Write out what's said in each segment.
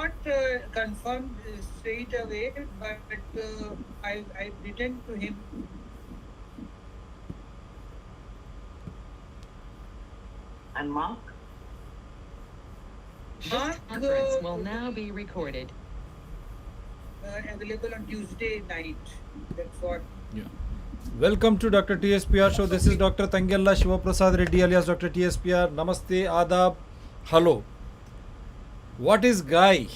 not confirmed straight away, but I've written to him. And Mark? Mark Conference will now be recorded. Available on Tuesday night. That's what. Yeah. Welcome to Dr. TSPR show. This is Dr. Tangella Shivaprasad Reddy alias Dr. TSPR. Namaste, Adab, hello. What is Guy?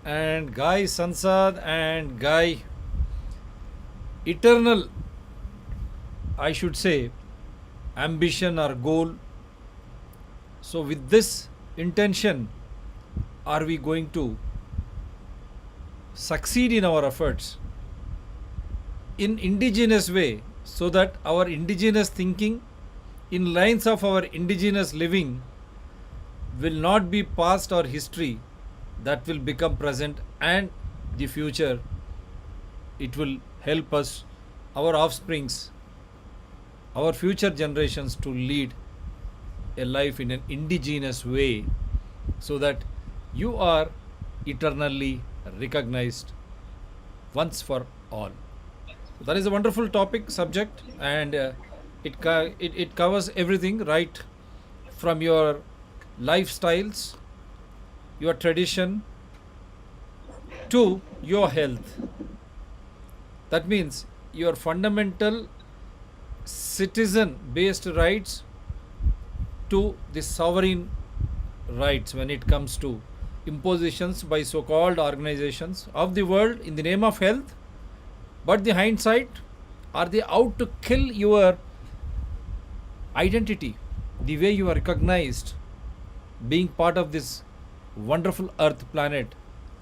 And Guy Sansad and Guy eternal, I should say, ambition or goal. So with this intention, are we going to succeed in our efforts in indigenous way, so that our indigenous thinking in lines of our indigenous living will not be past or history, that will become present and the future. It will help us, our offsprings, our future generations, to lead a life in an indigenous way, so that you are eternally recognized once for all. So that is a wonderful topic subject, and it covers everything, right from your lifestyles, your tradition, to your health. That means your fundamental citizen based rights to the sovereign rights when it comes to impositions by so-called organizations of the world in the name of health, but the hindsight, are they out to kill your identity, the way you are recognized being part of this wonderful earth planet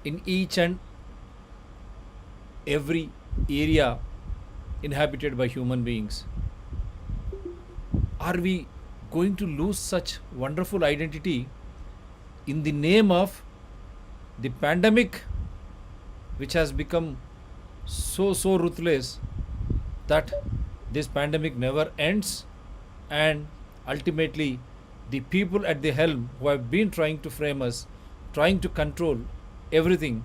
in each and every area inhabited by human beings? Are we going to lose such wonderful identity in the name of the pandemic, which has become so ruthless that this pandemic never ends, and ultimately the people at the helm who have been trying to frame us, trying to control everything?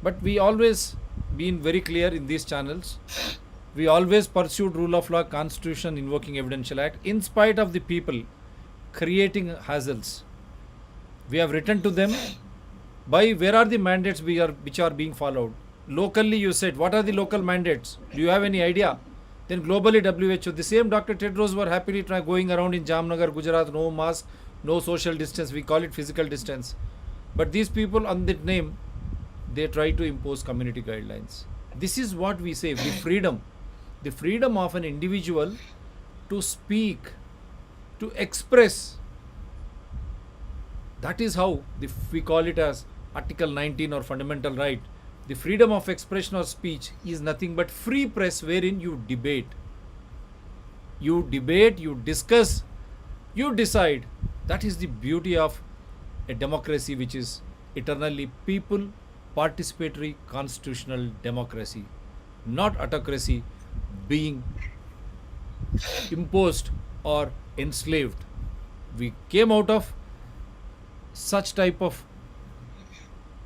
But we always been very clear in these channels. We always pursued rule of law, constitution, invoking evidential act, in spite of the people creating hassles. We have written to them by where are the mandates which are being followed. Locally, you said, what are the local mandates? Do you have any idea? Then globally, WHO, the same Dr. Tedros were happily going around in Jamnagar, Gujarat, no mask, no social distance. We call it physical distance. But these people, on that name, they try to impose community guidelines. This is what we say, the freedom of an individual to speak, to express. That is how we call it as Article 19 or fundamental right. The freedom of expression or speech is nothing but free press, wherein you debate, you discuss, you decide. That is the beauty of a democracy, which is eternally people participatory constitutional democracy, not autocracy being imposed or enslaved. We came out of such type of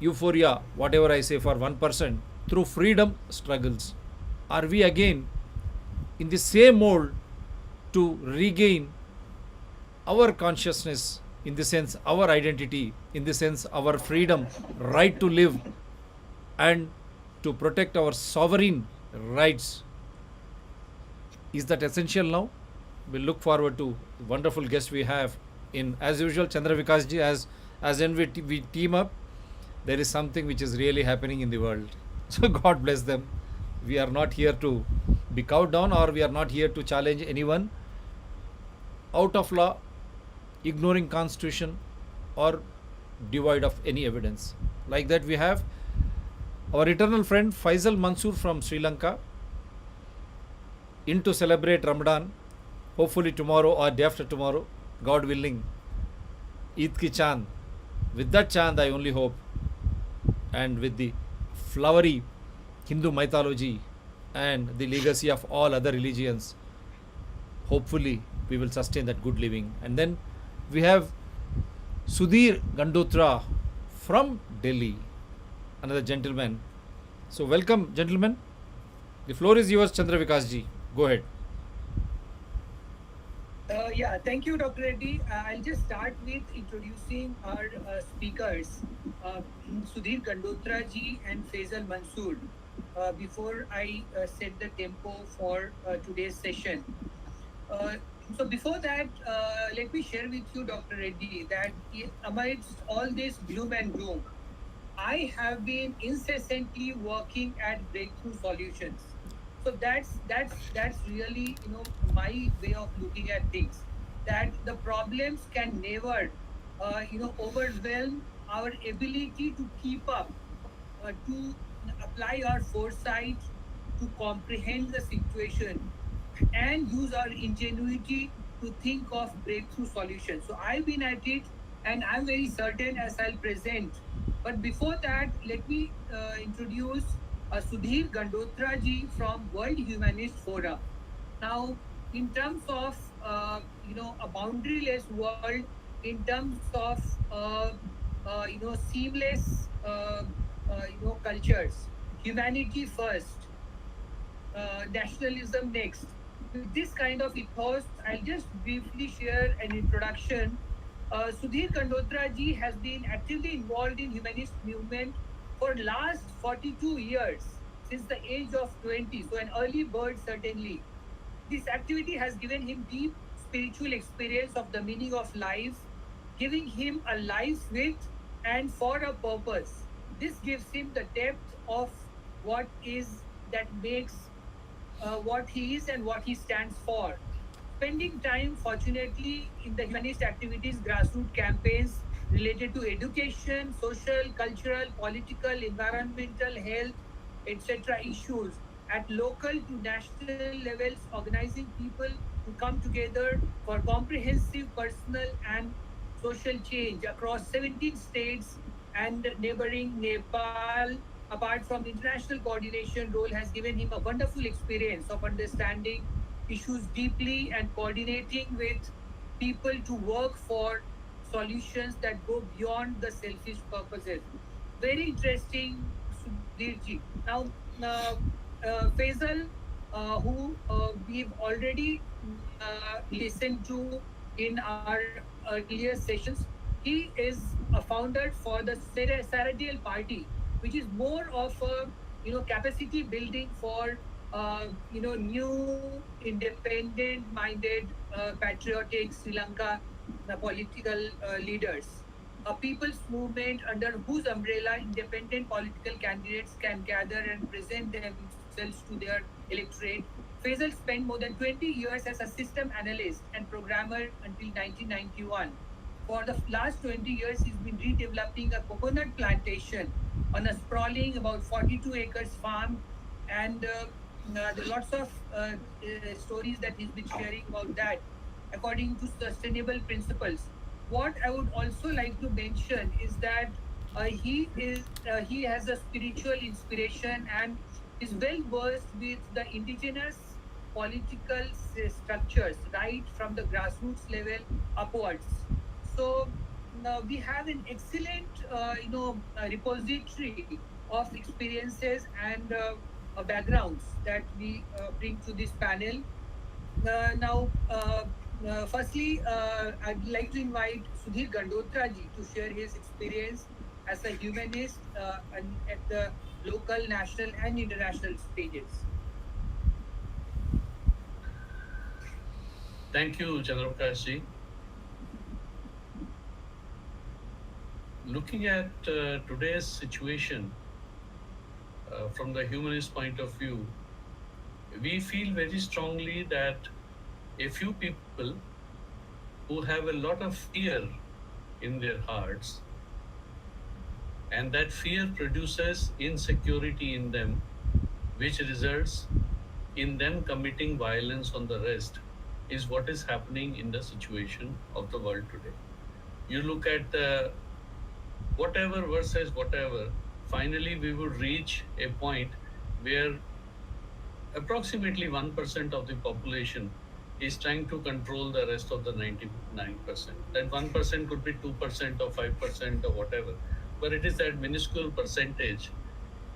euphoria, whatever I say, for 1% through freedom struggles. Are we again in the same mold to regain our consciousness, in the sense our identity, in the sense our freedom, right to live and to protect our sovereign rights? Is that essential now? We look forward to the wonderful guest we have in, as usual, Chandra Vikas ji. As when we team up, there is something which is really happening in the world. So God bless them. We are not here to be cowed down, or we are not here to challenge anyone out of law, ignoring constitution, or devoid of any evidence. Like that, we have our eternal friend Faisal Mansoor from Sri Lanka, in to celebrate Ramadan, hopefully tomorrow or day after tomorrow, God willing, Eid ki Chand. With that Chand, I only hope, and with the flowery Hindu mythology and the legacy of all other religions, hopefully we will sustain that good living. And then we have Sudhir Gandotra from Delhi, another gentleman. So, welcome, gentlemen. The floor is yours, Chandra Vikas ji. Go ahead. Yeah, thank you, Dr. Reddy. I'll just start with introducing our speakers, uh, Sudhir Gandotra ji and Faisal Mansoor, before I set the tempo for today's session. Uh, so before that, let me share with you, Dr. Reddy, that amidst all this gloom and gloom, I have been incessantly working at breakthrough solutions. So that's really my way of looking at things. That the problems can never overwhelm our ability to keep up, to apply our foresight, to comprehend the situation, and use our ingenuity to think of breakthrough solutions. So I've been at it, and I'm very certain as I'll present. But before that, let me introduce Sudhir Gandotra ji from World Humanist Forum. Now, in terms of a boundaryless world, in terms of seamless cultures, humanity first, nationalism next. With this kind of ethos, I'll just briefly share an introduction. Sudhir Kandotra ji has been actively involved in humanist movement for last 42 years, since the age of 20. So an early bird certainly. This activity has given him deep spiritual experience of the meaning of life, giving him a life with and for a purpose. This gives him the depth of what is that makes what he is and what he stands for. Spending time, fortunately, in the humanist activities, grassroots campaigns related to education, social, cultural, political, environmental, health, etc. issues at local to national levels, organizing people to come together for comprehensive personal and social change across 17 states and neighboring Nepal. Apart from international coordination role, has given him a wonderful experience of understanding issues deeply and coordinating with people to work for solutions that go beyond the selfish purposes. Very interesting, Sudhirji. Now, Faisal, who we've already listened to in our earlier sessions, he is a founder for the Saradial Party, which is more of a capacity building for new independent minded patriotic Sri Lanka political leaders, a people's movement under whose umbrella independent political candidates can gather and present themselves to their electorate. Faisal spent more than 20 years as a system analyst and programmer until 1991. For the last 20 years, he's been redeveloping a coconut plantation on a sprawling about 42 acres farm, and there are lots of stories that he's been sharing about that according to sustainable principles. What I would also like to mention is that he has a spiritual inspiration and is well versed with the indigenous political structures right from the grassroots level upwards. So now we have an excellent repository of experiences and backgrounds that we bring to this panel. Firstly, I'd like to invite Sudhir Gandotra ji to share his experience as a humanist at the local, national, and international stages. Thank you, Chandraprakash ji. Looking at today's situation from the humanist point of view, we feel very strongly that a few people who have a lot of fear in their hearts, and that fear produces insecurity in them, which results in them committing violence on the rest, is what is happening in the situation of the world today. You look at the whatever versus whatever, finally we would reach a point where approximately 1% of the population is trying to control the rest of the 99%. That 1% could be 2% or 5% or whatever. but it is that minuscule percentage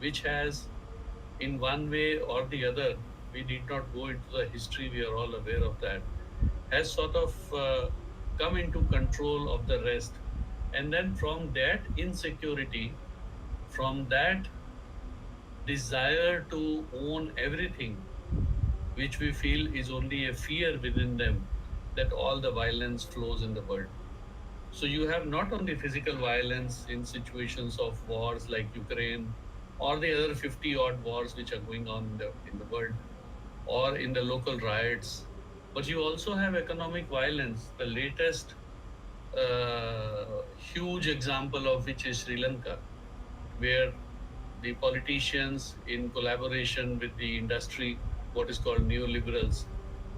which has, in one way or the other, we need not go into the history, we are all aware of that, has sort of come into control of the rest. And then from that insecurity, from that desire to own everything, which we feel is only a fear within them, that all the violence flows in the world. So you have not only physical violence in situations of wars like Ukraine or the other 50 odd wars which are going on in the world, or in the local riots, but you also have economic violence. The latest huge example of which is Sri Lanka, where the politicians, in collaboration with the industry, what is called neoliberals,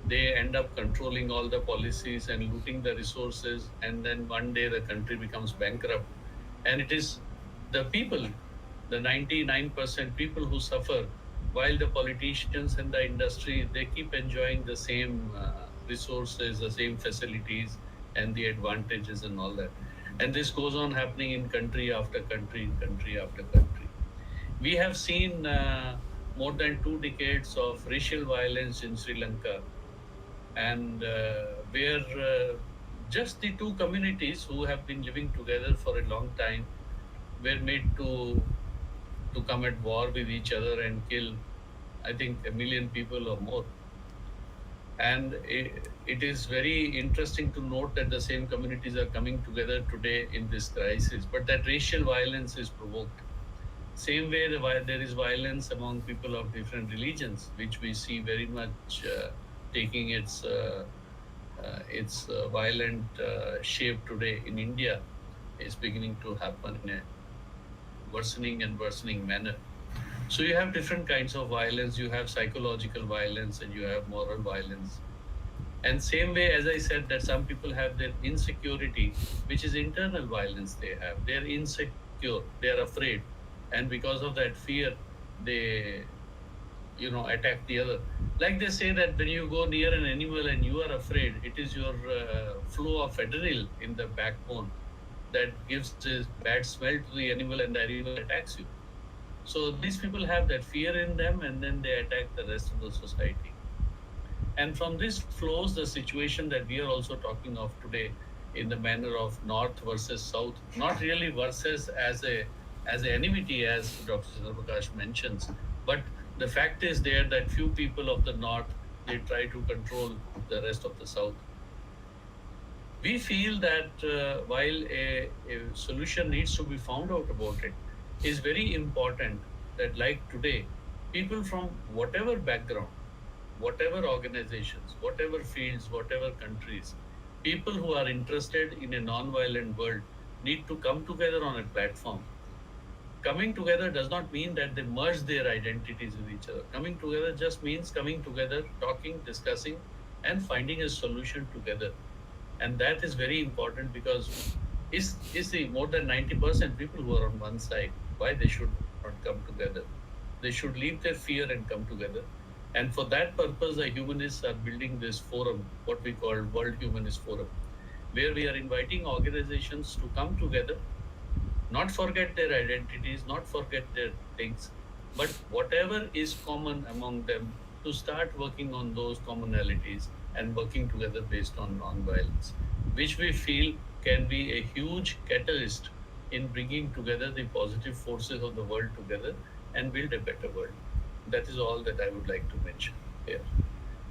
they end up controlling all the policies and looting the resources, and then one day the country becomes bankrupt. And it is the people, the 99% people who suffer, while the politicians and the industry, they keep enjoying the same resources, the same facilities, and the advantages and all that. And this goes on happening in country after country, in country after country. We have seen more than 2 decades of racial violence in Sri Lanka, and where just the two communities who have been living together for a long time were made to come at war with each other and kill, I think, 1 million people or more. And it is very interesting to note that the same communities are coming together today in this crisis, but that racial violence is provoked. Same way, there is violence among people of different religions, which we see very much taking its violent shape today in India, is beginning to happen in a worsening and worsening manner. So you have different kinds of violence. You have psychological violence and you have moral violence. And same way, as I said, that some people have their insecurity, which is internal violence they have. They're insecure, they're afraid. And because of that fear, they, attack the other. Like they say that when you go near an animal and you are afraid, it is your flow of adrenaline in the backbone that gives this bad smell to the animal, and the animal attacks you. So these people have that fear in them, and then they attack the rest of the society. And from this flows the situation that we are also talking of today, in the manner of North versus South, not really versus as a enmity, as Dr. Chandraprakash mentions, but the fact is there that few people of the North, they try to control the rest of the South. We feel that while a solution needs to be found out about it, is very important that, like today, people from whatever background, whatever organizations, whatever fields, whatever countries, people who are interested in a non-violent world need to come together on a platform. Coming together does not mean that they merge their identities with each other. Coming together just means coming together, talking, discussing, and finding a solution together. And that is very important, because is the more than 90% people who are on one side, why they should not come together? They should leave their fear and come together. And for that purpose, the humanists are building this forum, what we call World Humanist Forum, where we are inviting organizations to come together, not forget their identities, not forget their things, but whatever is common among them, to start working on those commonalities and working together based on non-violence, which we feel can be a huge catalyst in bringing together the positive forces of the world together and build a better world. That is all that I would like to mention here.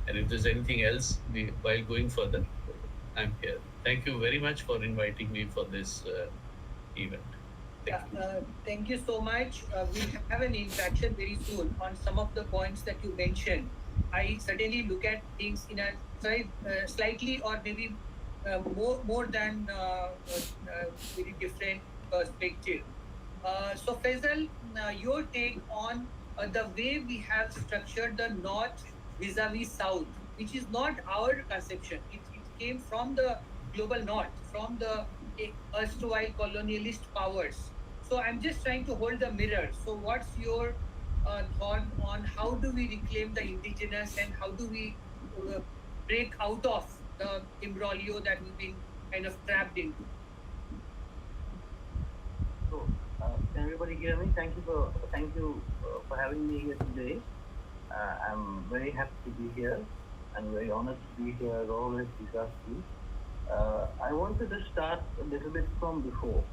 And if there's anything else, while going further, I'm here. Thank you very much for inviting me for this event. Thank you so much. We'll have an interaction very soon on some of the points that you mentioned. I certainly look at things in a slightly, or maybe more than very different perspective. So Faisal, your take on the way we have structured the North vis-a-vis South, which is not our conception. It came from the global North, from the erstwhile colonialist powers. So I'm just trying to hold the mirror. So what's your thought on how do we reclaim the indigenous, and how do we uh, break out of the imbroglio that we've been kind of trapped into? So everybody hear me? Thank you for having me here today. I'm very happy to be here and very honored to be here as always, Vikasji. I wanted to start a little bit from before,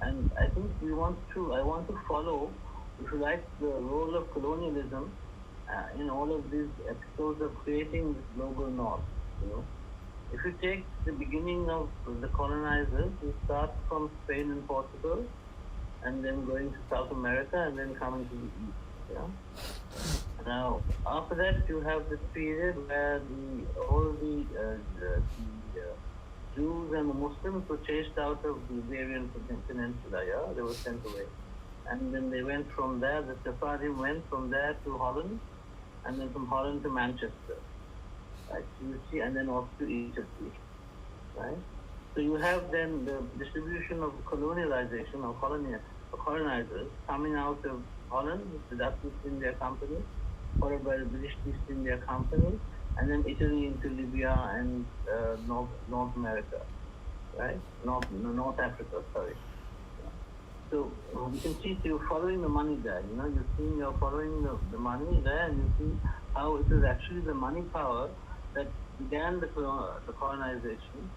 and I think I want to follow, if you like, the role of colonialism in all of these episodes of creating this global north. You know, if you take the beginning of the colonizers, you start from Spain and Portugal, and then going to South America, and then coming to the east. Yeah. Now, after that, you have this period where all the Jews and the Muslims were chased out of the Iberian Peninsula. Yeah, they were sent away, and then they went from there. The Sephardim went from there to Holland, and then from Holland to Manchester. Right, so you see, and then off to Egypt, right? So you have then the distribution of colonialization or colonizers coming out of Holland with the Dutch East India Company, followed by the British East India Company, and then Italy into Libya and North America, right? North Africa, sorry. So you can see you're following the money there. You know, you're following the money there, and you see how it is actually the money power that began the colonization,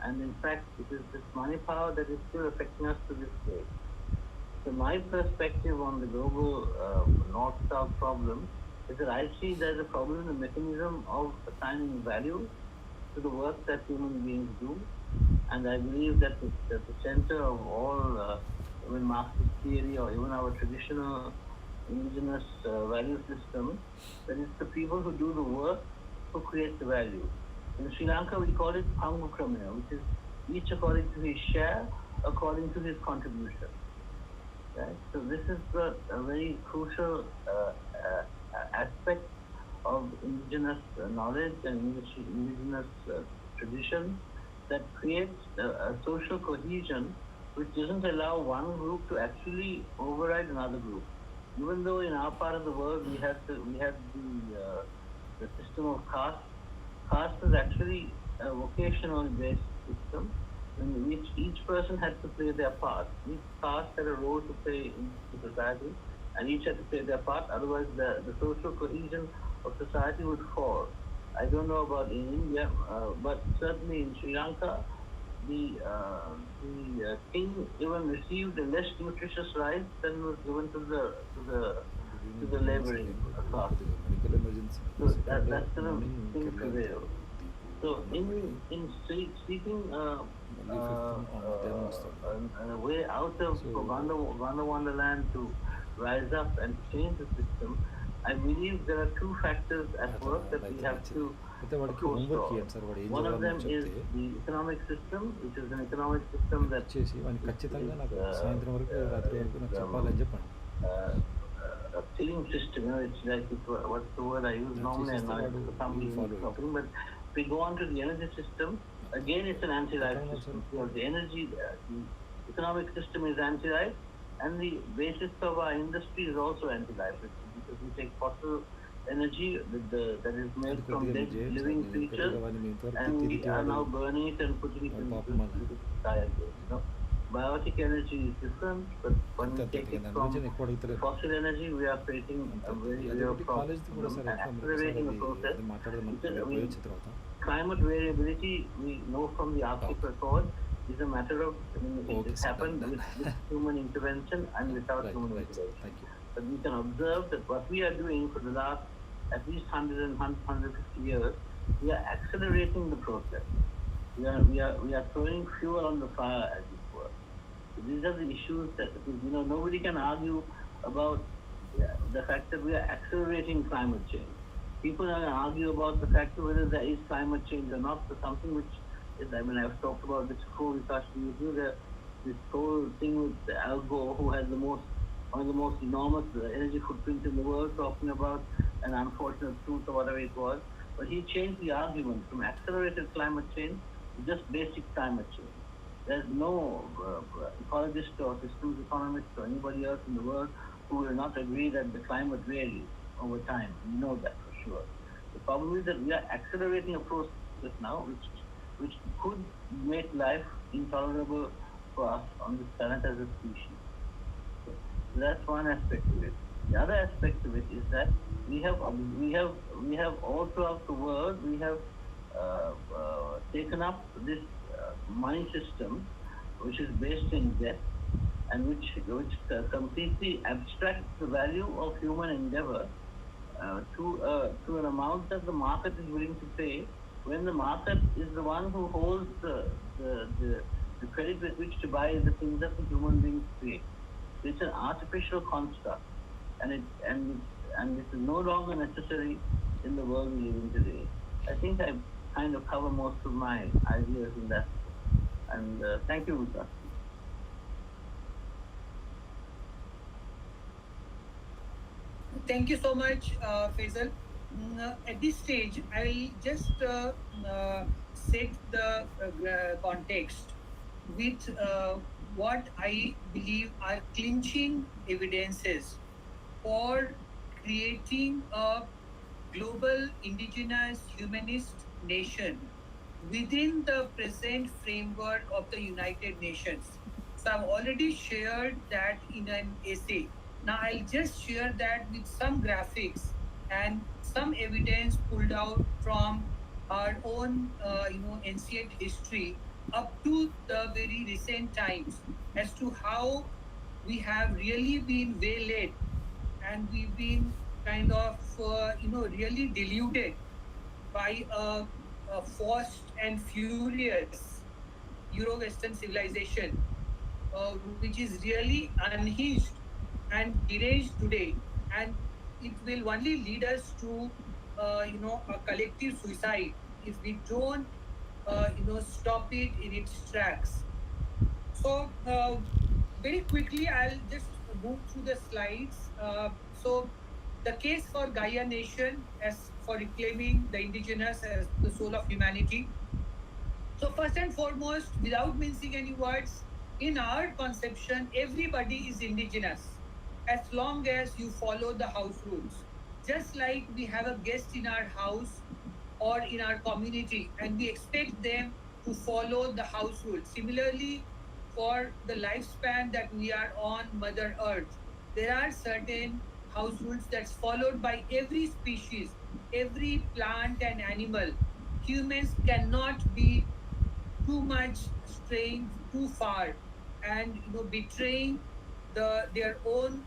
and in fact, it is this money power that is still affecting us to this day. So my perspective on the global North-South problem is that I see there's a problem in the mechanism of assigning value to the work that human beings do, and I believe that at the center of all, even Marxist theory or even our traditional indigenous value system, that it's the people who do the work who create the value. In Sri Lanka, we call it Pangu Kramaya, which is each according to his share, according to his contribution. Right? So this is a very crucial aspect of indigenous knowledge and indigenous tradition that creates a social cohesion which doesn't allow one group to actually override another group. Even though in our part of the world we had the system of caste. Caste is actually a vocational based system in which each person had to play their part. Each caste had a role to play in society, and each had to play their part. Otherwise, the social cohesion of society would fall. I don't know about in India, but certainly in Sri Lanka, the king even received a less nutritious rice than was given to the laboring class. So that's the thing prevail. So in speaking a way out of Wonder Wonderland to rise up and change the system, I believe there are two factors at work that we have to forestall. One of them is the economic system, which is an economic system that a killing system. You know, it's like what's the word I use normally, and somebody is talking. But if we go on to the energy system, again, it's an anti-life system. So the economic system is anti-life, and the basis of our industry is also anti-life, because we take fossil energy that is made from dead living creatures, and we are now burning it and putting it into the sky again. You know, biotic energy is different, but when we take it from fossil energy, we are creating a very real problem and accelerating the process. Because, climate variability, we know from the Arctic record, is a matter of, it happened with human intervention and without human intervention. But we can observe that what we are doing for the last at least 100 and 150 years, we are accelerating the process. We are throwing fuel on the fire, as it were. So these are the issues that, nobody can argue about the fact that we are accelerating climate change. People are going to argue about the fact of whether there is climate change or not, but something which is, I've talked about this before, this whole thing with Al Gore, who has one of the most enormous energy footprints in the world, talking about an unfortunate truth or whatever it was. But he changed the argument from accelerated climate change to just basic climate change. There's no ecologist or systems economist or anybody else in the world who will not agree that the climate varies over time. We know that for sure. The problem is that we are accelerating a process now which could make life intolerable for us on this planet as a species. That's one aspect of it. The other aspect of it is that we have we have all throughout the world we have taken up this money system, which is based in debt and which completely abstracts the value of human endeavor to an amount that the market is willing to pay, when the market is the one who holds the credit with which to buy the things that the human beings create. It's an artificial construct, and it is no longer necessary in the world we live in today. I think I kind of cover most of my ideas in that. And thank you, Vikas. Thank you so much, Faisal. At this stage, I'll just set the context with what I believe are clinching evidences for creating a global indigenous humanist nation within the present framework of the United Nations. So I've already shared that in an essay. Now I'll just share that with some graphics and some evidence pulled out from our own, ancient history up to the very recent times as to how we have really been waylaid and we've been kind of, really deluded by a forced and furious Euro-Western civilization, which is really unhinged and deranged today, and it will only lead us to, a collective suicide if we don't, stop it in its tracks. So, very quickly, I'll just move through the slides. So, the case for Gaia Nation as for reclaiming the indigenous as the soul of humanity. So, first and foremost, without mincing any words, in our conception, everybody is indigenous as long as you follow the house rules. Just like we have a guest in our house or in our community and we expect them to follow the house rules. Similarly, for the lifespan that we are on Mother Earth, there are certain house rules that's followed by every species, every plant and animal. Humans cannot be too much straying too far and betraying their own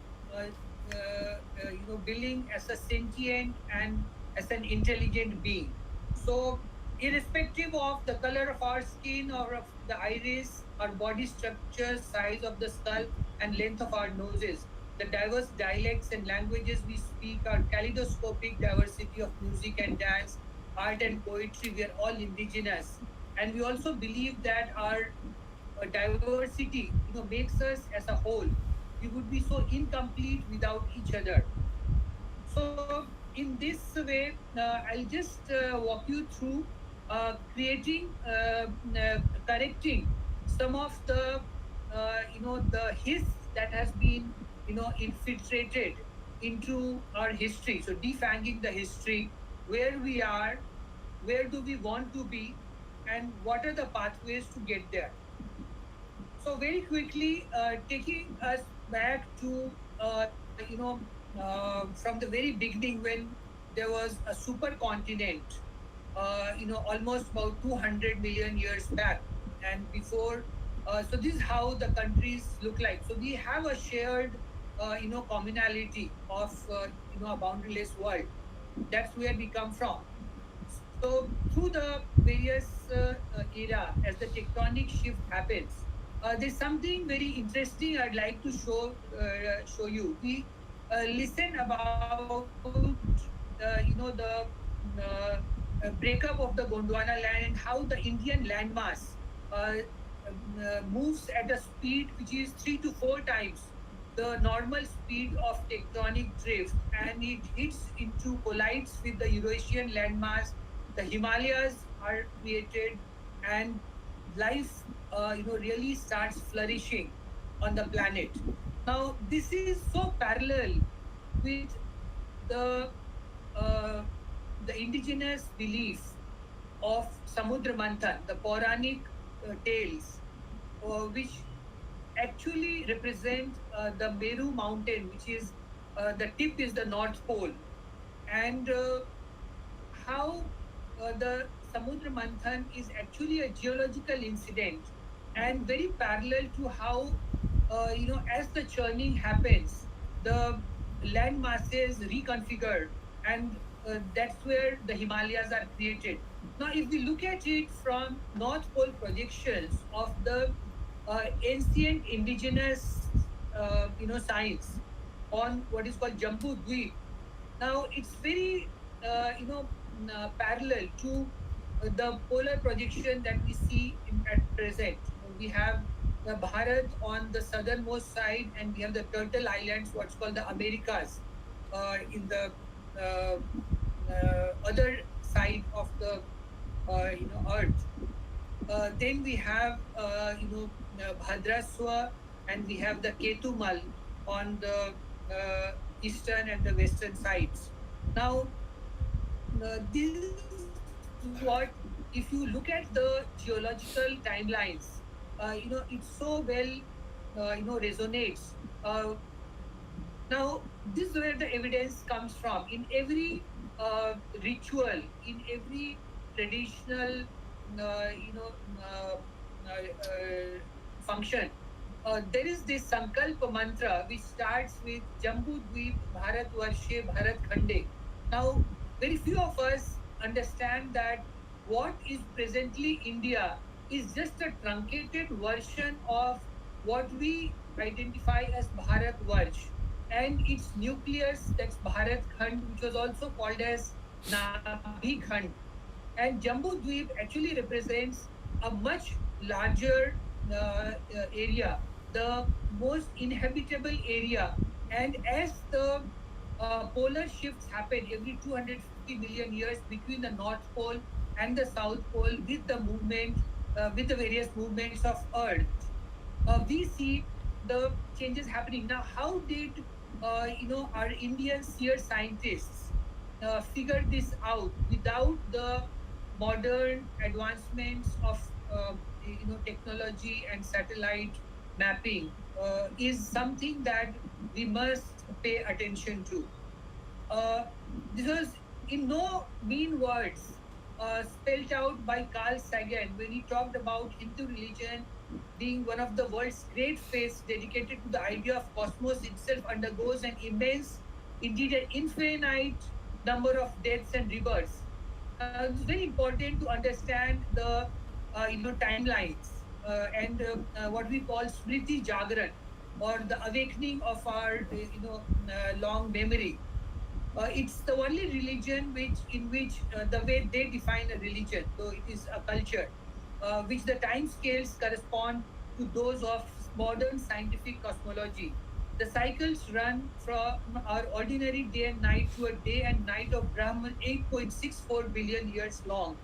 billing as a sentient and as an intelligent being. So irrespective of the color of our skin or of the iris, our body structure, size of the skull, and length of our noses, the diverse dialects and languages we speak, our kaleidoscopic diversity of music and dance, art and poetry, we are all indigenous. And we also believe that our diversity makes us as a whole. We would be so incomplete without each other. So in this way, I'll just walk you through creating, correcting some of the the hiss that has been infiltrated into our history. So defanging the history, where we are, where do we want to be, and what are the pathways to get there. So very quickly, taking us back to from the very beginning when there was a supercontinent, almost about 200 million years back, and before. So this is how the countries look like. So we have a shared, commonality of a boundaryless world. That's where we come from. So through the various era, as the tectonic shift happens, there's something very interesting I'd like to show you. We listen about the breakup of the Gondwana land and how the Indian landmass uh, moves at a speed which is 3 to 4 times the normal speed of tectonic drift, and it hits into collides with the Eurasian landmass. The Himalayas are created, and life, really starts flourishing on the planet. Now, this is so parallel with the uh, the indigenous belief of Samudra Manthan, the Puranic tales, which actually represent the Meru mountain, which is the tip is the North Pole, and how the Samudra Manthan is actually a geological incident and very parallel to how, as the churning happens, the land masses reconfigure, and that's where the Himalayas are created. Now, if we look at it from North Pole projections of the ancient indigenous, science on what is called Jambu Dweep, now it's very parallel to the polar projection that we see at present. We have the Bharat on the southernmost side, and we have the Turtle Islands, what's called the Americas, in the other side of the Earth. Then we have Bhadraswa, and we have the Ketumal on the eastern and the western sides. Now, this is what, if you look at the geological timelines, it so well, resonates. Now, this is where the evidence comes from. In every ritual, in every traditional, you know, function, there is this Sankalpa mantra which starts with Jambu Dweep Bharat Varshe Bharat Khande. Now, very few of us understand that what is presently India is just a truncated version of what we identify as Bharat Varsh, and its nucleus, that's Bharat Khand, which was also called as Nabhi Khand. And Jambu Dweep actually represents a much larger area, the most inhabitable area. And as the polar shifts happen every 250 million years between the North Pole and the South Pole, with the movement, with the various movements of Earth, we see the changes happening. Now, how did our Indian seer scientists figure this out without the modern advancements of technology and satellite mapping? Is something that we must pay attention to. Uh, this was in no mean words spelled out by Carl Sagan when he talked about Hindu religion being one of the world's great faiths dedicated to the idea of cosmos itself undergoes an immense, indeed an infinite number of deaths and rebirths. It's very important to understand the timelines and what we call Smriti Jagran, or the awakening of our long memory. It's the only religion in which the way they define a religion, so it is a culture, which the time scales correspond to those of modern scientific cosmology. The cycles run from our ordinary day and night to a day and night of Brahman, 8.64 billion years long.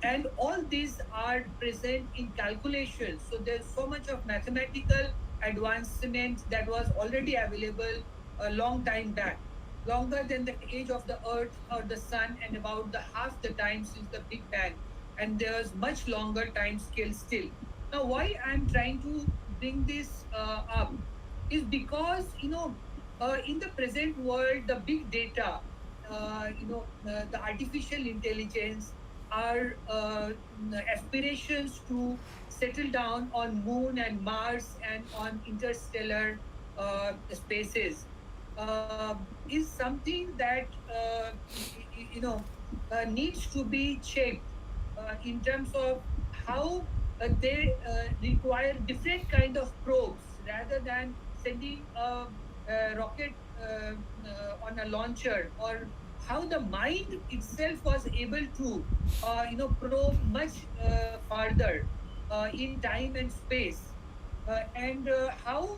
And all these are present in calculations. So there's so much of mathematical advancement that was already available a long time back, longer than the age of the earth or the sun, and about the half the time since the Big Bang. And there's much longer time scale still. Now, why I'm trying to bring this up is because in the present world, the big data, the artificial intelligence, our aspirations to settle down on Moon and Mars and on interstellar spaces is something that needs to be shaped in terms of how they require different kind of probes rather than sending a rocket on a launcher, or how the mind itself was able to probe much farther in time and space, and how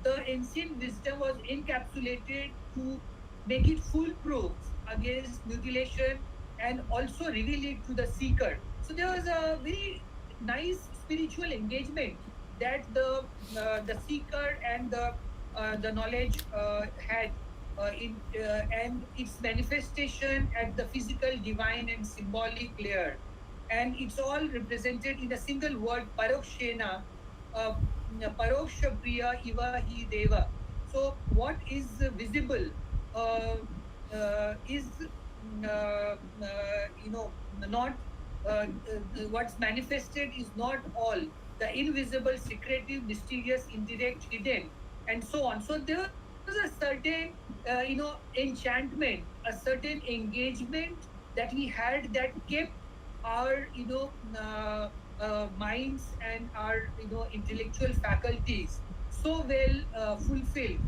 the ancient wisdom was encapsulated to make it foolproof against mutilation and also reveal it to the seeker. So there was a very nice spiritual engagement that the seeker and the knowledge had and its manifestation at the physical, divine, and symbolic layer. And it's all represented in a single word, parokshena, Paroksha Priya Iva Hi Deva. So what is visible uh, is not what's manifested is not all. The invisible, secretive, mysterious, indirect, hidden, and so on. So there was a certain enchantment, a certain engagement that we had that kept our minds and our intellectual faculties so well fulfilled,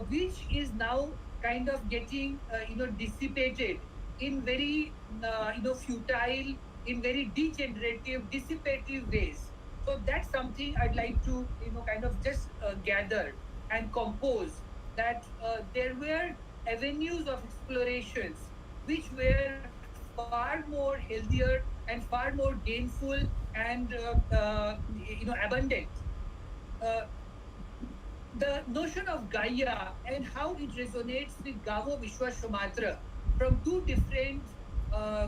which is now kind of getting dissipated in very futile, in very degenerative, dissipative ways. So that's something I'd like to kind of just gather and compose, that there were avenues of explorations which were far more healthier and far more gainful and abundant. Uh, the notion of Gaia and how it resonates with Gavo Vishwashamatra from two different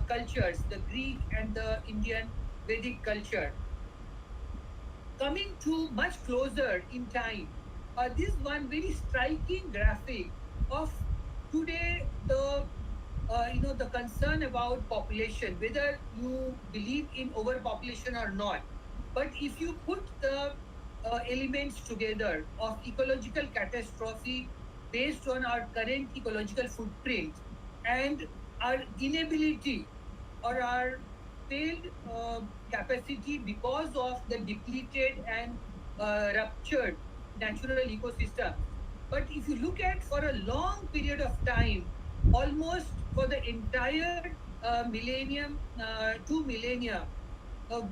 cultures, the Greek and the Indian Vedic culture. Coming to much closer in time, this one very striking graphic of today, the concern about population, whether you believe in overpopulation or not. But if you put the elements together of ecological catastrophe based on our current ecological footprint and our inability or our failed capacity because of the depleted and ruptured natural ecosystems. But if you look at for a long period of time, almost for the entire millennium, 2 millennia,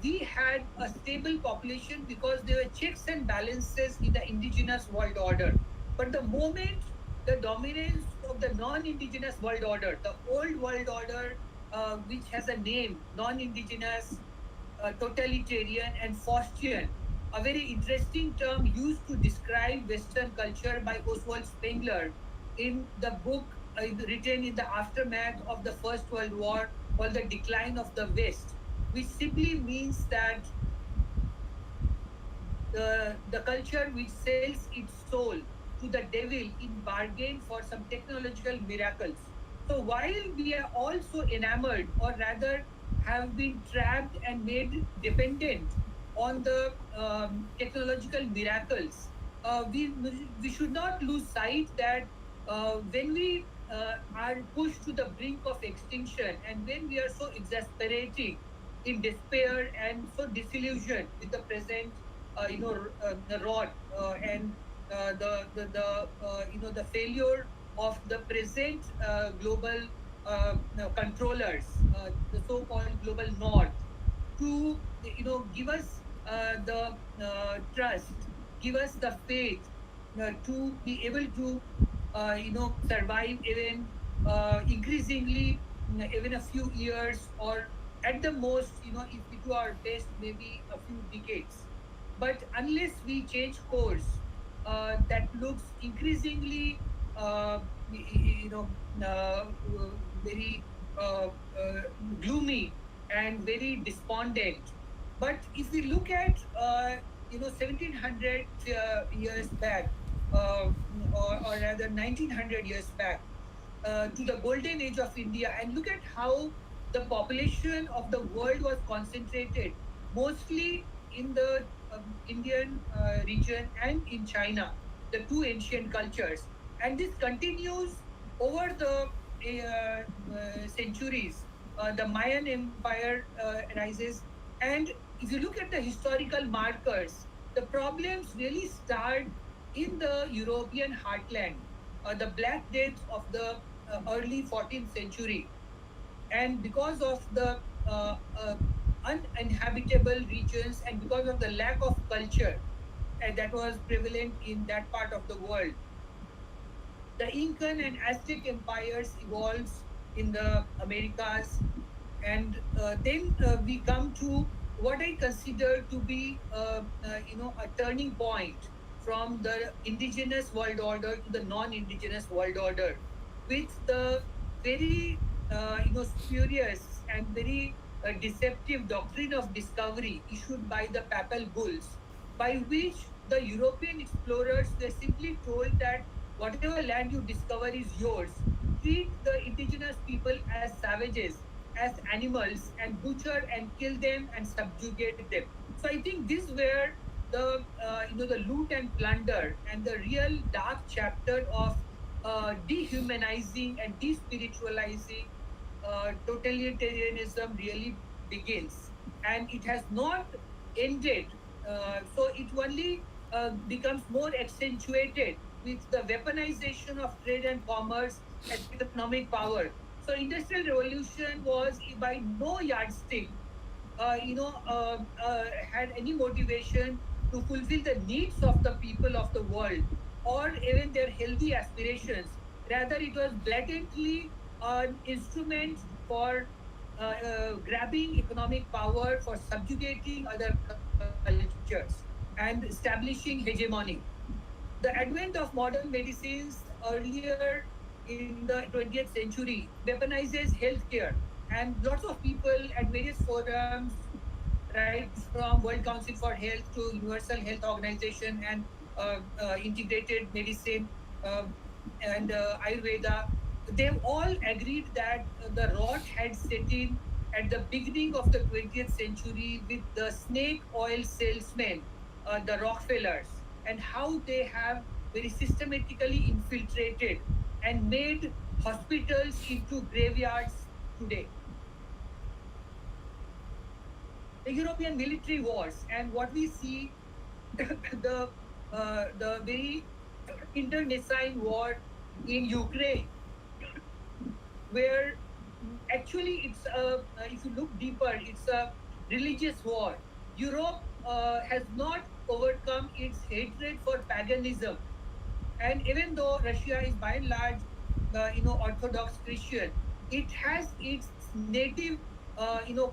we had a stable population because there were checks and balances in the indigenous world order. But the moment the dominance of the non-indigenous world order, the old world order, which has a name, non-indigenous, totalitarian, and Faustian, a very interesting term used to describe Western culture by Oswald Spengler in the book written in the aftermath of the First World War called The Decline of the West, which simply means that the culture which sells its soul to the devil in bargain for some technological miracles. So while we are also enamored, or rather have been trapped and made dependent on the technological miracles, we should not lose sight that when we are pushed to the brink of extinction, and when we are so exasperating in despair and so disillusioned with the present the rot and the failure of the present global controllers, the so-called global north, to give us the trust, give us the faith to be able to survive even increasingly, even a few years, or at the most, if we do our best, maybe a few decades. But unless we change course, that looks increasingly, you know, very gloomy and very despondent. But if we look at 1700 years back, or rather 1900 years back, to the golden age of India, and look at how the population of the world was concentrated mostly in the Indian region and in China, the two ancient cultures. And this continues over the centuries. The Mayan Empire rises. And if you look at the historical markers, the problems really start in the European heartland, the Black Death of the early 14th century. And because of the uninhabitable regions, and because of the lack of culture that was prevalent in that part of the world, the Incan and Aztec empires evolves in the Americas. And then we come to what I consider to be a turning point from the indigenous world order to the non-indigenous world order, with the very spurious and very deceptive doctrine of discovery issued by the papal bulls, by which the European explorers were simply told that whatever land you discover is yours. Treat the indigenous people as savages, as animals, and butcher and kill them and subjugate them. So I think this where the the loot and plunder and the real dark chapter of dehumanizing and despiritualizing totalitarianism really begins, and it has not ended. So it only becomes more accentuated with the weaponization of trade and commerce as economic power. So industrial revolution was by no yardstick had any motivation to fulfill the needs of the people of the world or even their healthy aspirations. Rather, it was blatantly an instrument for grabbing economic power, for subjugating other cultures, and establishing hegemony. The advent of modern medicines earlier in the 20th century weaponizes healthcare, and lots of people at various forums, right from World Council for Health to Universal Health Organization and integrated medicine and Ayurveda, they've all agreed that the rot had set in at the beginning of the 20th century with the snake oil salesmen, the Rockefellers, and how they have very systematically infiltrated and made hospitals into graveyards today. The European military wars and what we see the very internecine war in Ukraine, where actually it's if you look deeper, it's a religious war. Europe has not overcome its hatred for paganism, and even though Russia is by and large, Orthodox Christian, it has its native,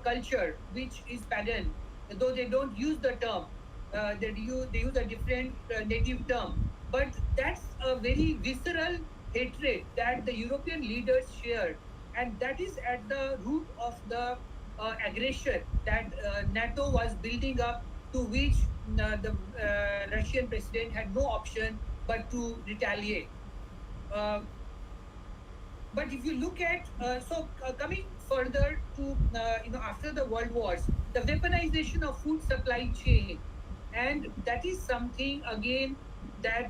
culture which is pagan. Though they don't use the term, they use a different native term. But that's a very visceral hatred that the European leaders shared, and that is at the root of the aggression that NATO was building up, to which the Russian president had no option but to retaliate. Uh, but if you look at coming further to after the world wars, the weaponization of food supply chain, and that is something again that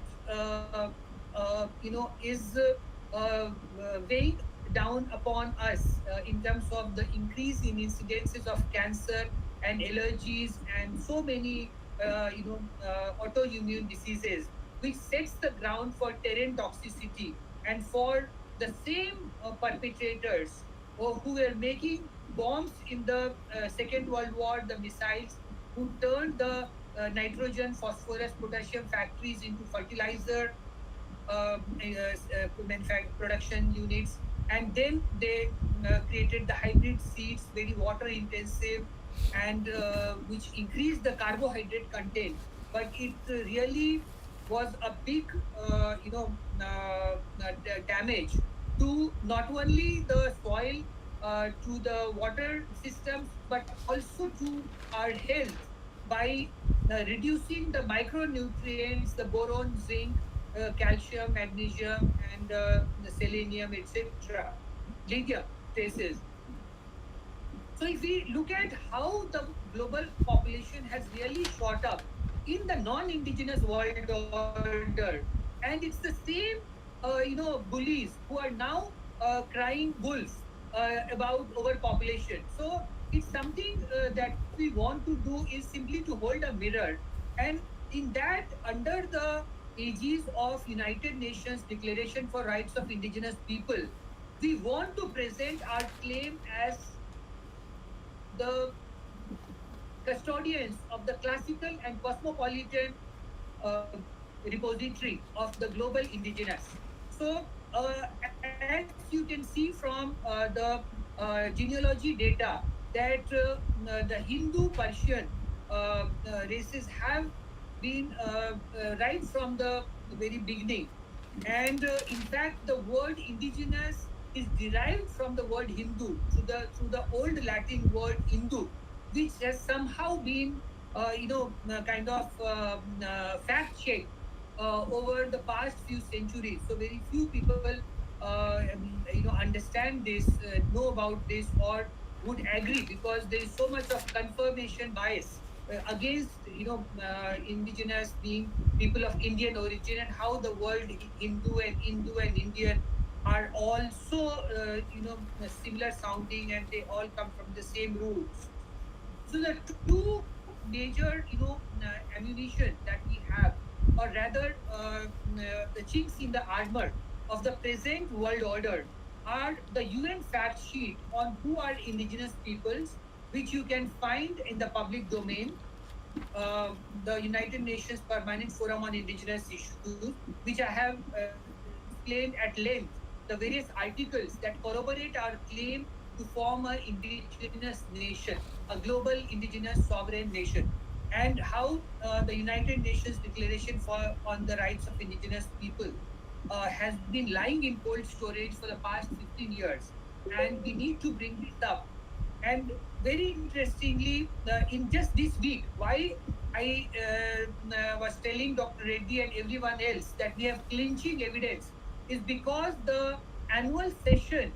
is weighing down upon us in terms of the increase in incidences of cancer and allergies and so many autoimmune diseases, which sets the ground for terrain toxicity and for the same perpetrators who were making bombs in the Second World War, the missiles, who turned the nitrogen, phosphorus, potassium factories into fertilizer production units, and then they created the hybrid seeds, very water intensive, and which increased the carbohydrate content. But it really was a big, damage to not only the soil, to the water systems, but also to our health by reducing the micronutrients, the boron, zinc, calcium, magnesium, and the selenium, etc., lithium traces. So if we look at how the global population has really shot up in the non-indigenous world order, and it's the same, bullies who are now crying wolf about overpopulation. So it's something that we want to do is simply to hold a mirror, and in that, under the aegis of United Nations Declaration for Rights of Indigenous People, we want to present our claim as the custodians of the classical and cosmopolitan uh, repository of the global indigenous. So, as you can see from the genealogy data, that the Hindu Persian races have been right from the very beginning. And in fact, the word indigenous is derived from the word Hindu through the old Latin word Hindu, which has somehow been kind of fact check over the past few centuries. So very few people, understand this, know about this, or would agree, because there is so much of confirmation bias against indigenous being people of Indian origin, and how the world Hindu and Indian are also similar sounding, and they all come from the same roots. So the two major, ammunition that we have, or rather, the chinks in the armor of the present world order, are the UN fact sheet on who are indigenous peoples, which you can find in the public domain, the United Nations Permanent Forum on Indigenous Issues, which I have explained at length, the various articles that corroborate our claim to form an indigenous nation, a global indigenous sovereign nation, and how the United Nations Declaration on the Rights of Indigenous People has been lying in cold storage for the past 15 years. And we need to bring this up. And very interestingly, in just this week, why I was telling Dr. Reddy and everyone else that we have clinching evidence is because the annual session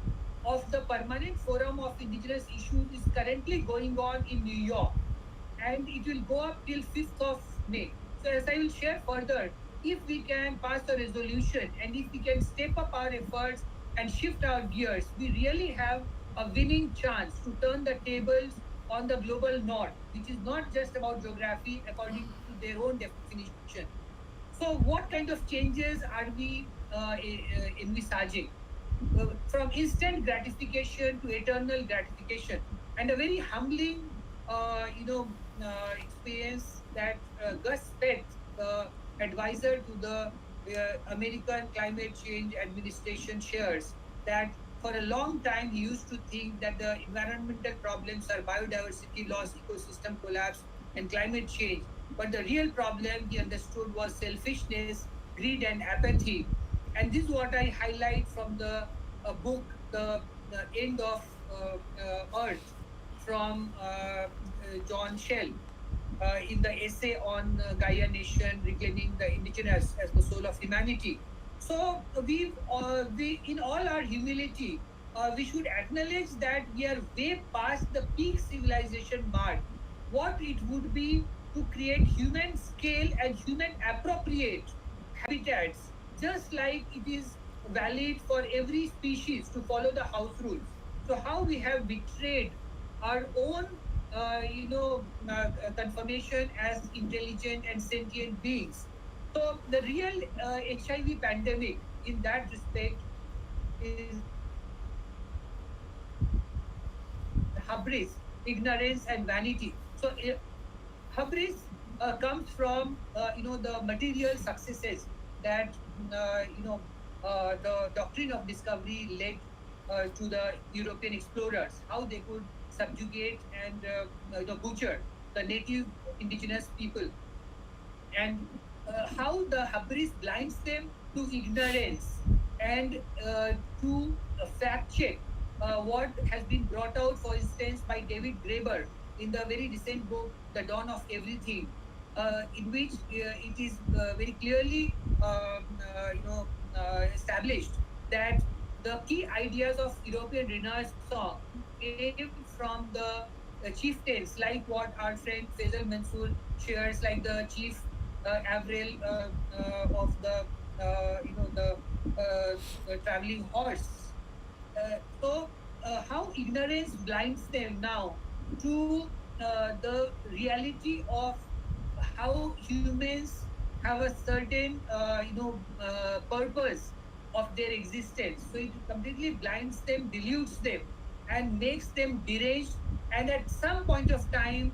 of the Permanent Forum of Indigenous Issues is currently going on in New York, and it will go up till 5th of May. So, as I will share further, if we can pass a resolution and if we can step up our efforts and shift our gears, we really have a winning chance to turn the tables on the global north, which is not just about geography according to their own definition. So, what kind of changes are we envisaging? From instant gratification to eternal gratification, and a very humbling, experience that Gus Speth, the advisor to the American Climate Change Administration, shares that for a long time he used to think that the environmental problems are biodiversity loss, ecosystem collapse, and climate change. But the real problem he understood was selfishness, greed, and apathy. And this is what I highlight from the book, the End of Earth, from John Shell, in the essay on Gaia Nation, reclaiming the indigenous as the soul of humanity. So we, in all our humility, we should acknowledge that we are way past the peak civilization mark. What it would be to create human scale and human appropriate habitats, just like it is valid for every species to follow the house rules. So how we have betrayed our own, confirmation as intelligent and sentient beings. So the real HIV pandemic in that respect is hubris, ignorance, and vanity. So hubris comes from the material successes that the doctrine of discovery led to the European explorers, how they could subjugate and butcher the native indigenous people, and how the hubris blinds them to ignorance, and to fact check what has been brought out, for instance, by David Graeber in the very recent book, The Dawn of Everything, in which it is very clearly established that the key ideas of European Renaissance came from the chieftains, like what our friend Faisal Mansour shares, like the chief Avril of the traveling horse. How ignorance blinds them now to the reality of how humans have a certain, purpose of their existence. So it completely blinds them, dilutes them, and makes them deranged. And at some point of time,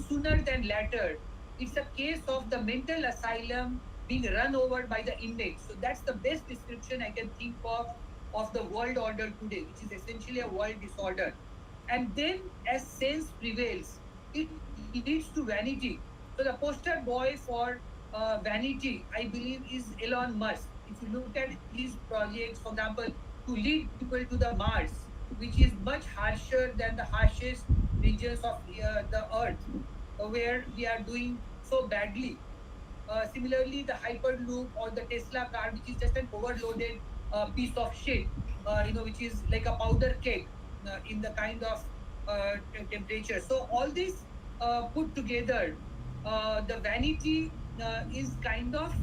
sooner than later, it's a case of the mental asylum being run over by the inmates. So that's the best description I can think of the world order today, which is essentially a world disorder. And then, as sense prevails, it leads to vanity. So the poster boy for vanity, I believe, is Elon Musk. If you look at his projects, for example, to lead people to the Mars, which is much harsher than the harshest regions of the Earth. where we are doing so badly. Similarly, the Hyperloop or the Tesla car, which is just an overloaded piece of shit, which is like a powder keg in the kind of temperature. So all this put together, the vanity is kind of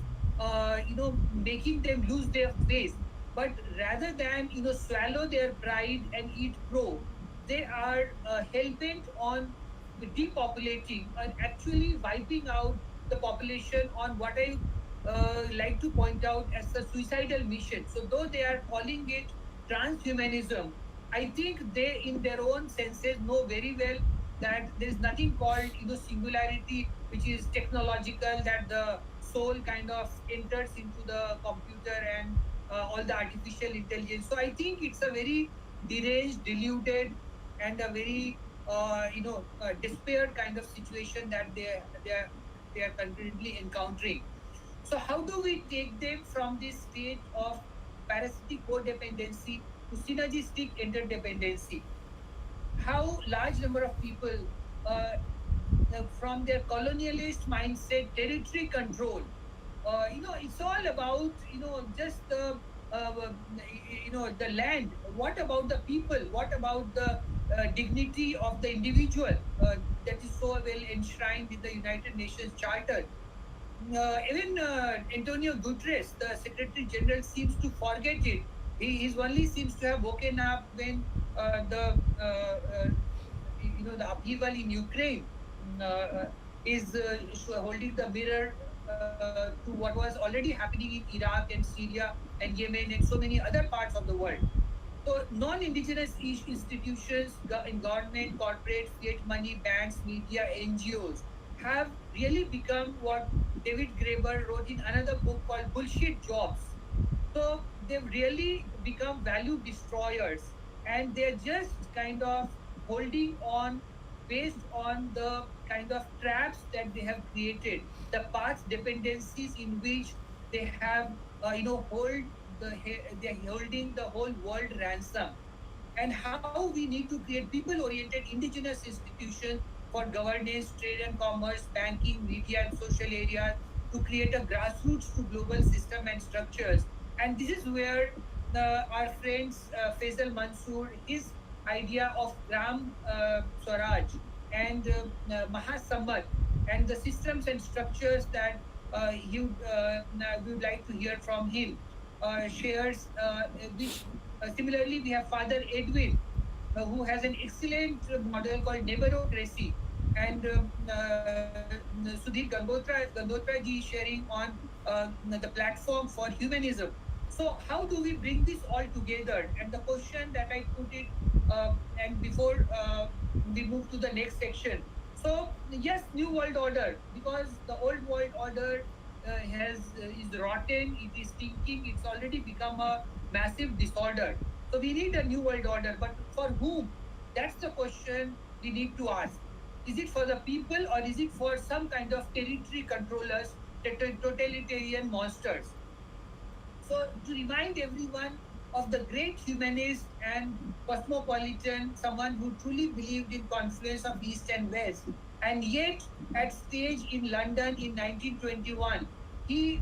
making them lose their face. But rather than swallow their pride and eat crow, they are hell bent on depopulating and actually wiping out the population on what I like to point out as a suicidal mission. So, though they are calling it transhumanism, I think they, in their own senses, know very well that there is nothing called singularity, which is technological, that the soul kind of enters into the computer and all the artificial intelligence. So, I think it's a very deranged, deluded, and a very despair kind of situation that they are currently encountering. So how do we take them from this state of parasitic codependency to synergistic interdependency? How large number of people from their colonialist mindset, territory control. It's all about just the land. What about the people? What about the dignity of the individual that is so well enshrined in the United Nations Charter? Even Antonio Guterres, the Secretary General, seems to forget it. He only seems to have woken up when the upheaval in Ukraine is holding the mirror to what was already happening in Iraq and Syria and Yemen and so many other parts of the world. So non-indigenous institutions in government, corporate, fiat money, banks, media, NGOs have really become what David Graeber wrote in another book called Bullshit Jobs. So they've really become value destroyers, and they're just kind of holding on based on the kind of traps that they have created, the past dependencies in which they have, they're holding the whole world ransom, and how we need to create people-oriented indigenous institutions for governance, trade and commerce, banking, media, and social areas to create a grassroots to global system and structures. And this is where our friends Faisal Mansoor, his idea of Gram Swaraj and Mahasamad and the systems and structures that we would like to hear from him shares, which similarly we have Father Edwin, who has an excellent model called neighborocracy, and Sudhir Gangotra ji sharing on the platform for humanism. So how do we bring this all together? And the question that I put it, and before we move to the next section. So yes, new world order, because the old world order is rotten. It is stinking. It's already become a massive disorder. So we need a new world order, but for whom? That's the question we need to ask. Is it for the people, or is it for some kind of territory controllers, totalitarian monsters? So, to remind everyone of the great humanist and cosmopolitan, someone who truly believed in confluence of East and West, and yet at stage in London in 1921, he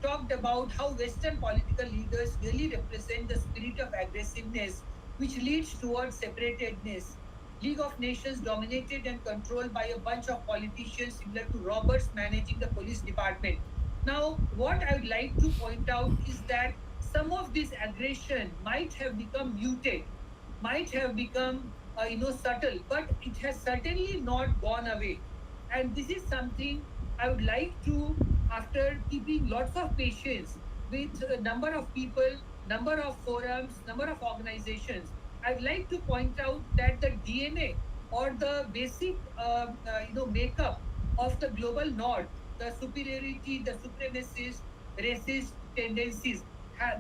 talked about how Western political leaders really represent the spirit of aggressiveness which leads towards separatedness. League of Nations dominated and controlled by a bunch of politicians similar to Roberts managing the police department. Now, what I would like to point out is that some of this aggression might have become muted, might have become subtle, but it has certainly not gone away. And this is something I would like to, after keeping lots of patience with a number of people, number of forums, number of organizations, I'd like to point out that the DNA or the basic makeup of the global north, the superiority, the supremacist, racist tendencies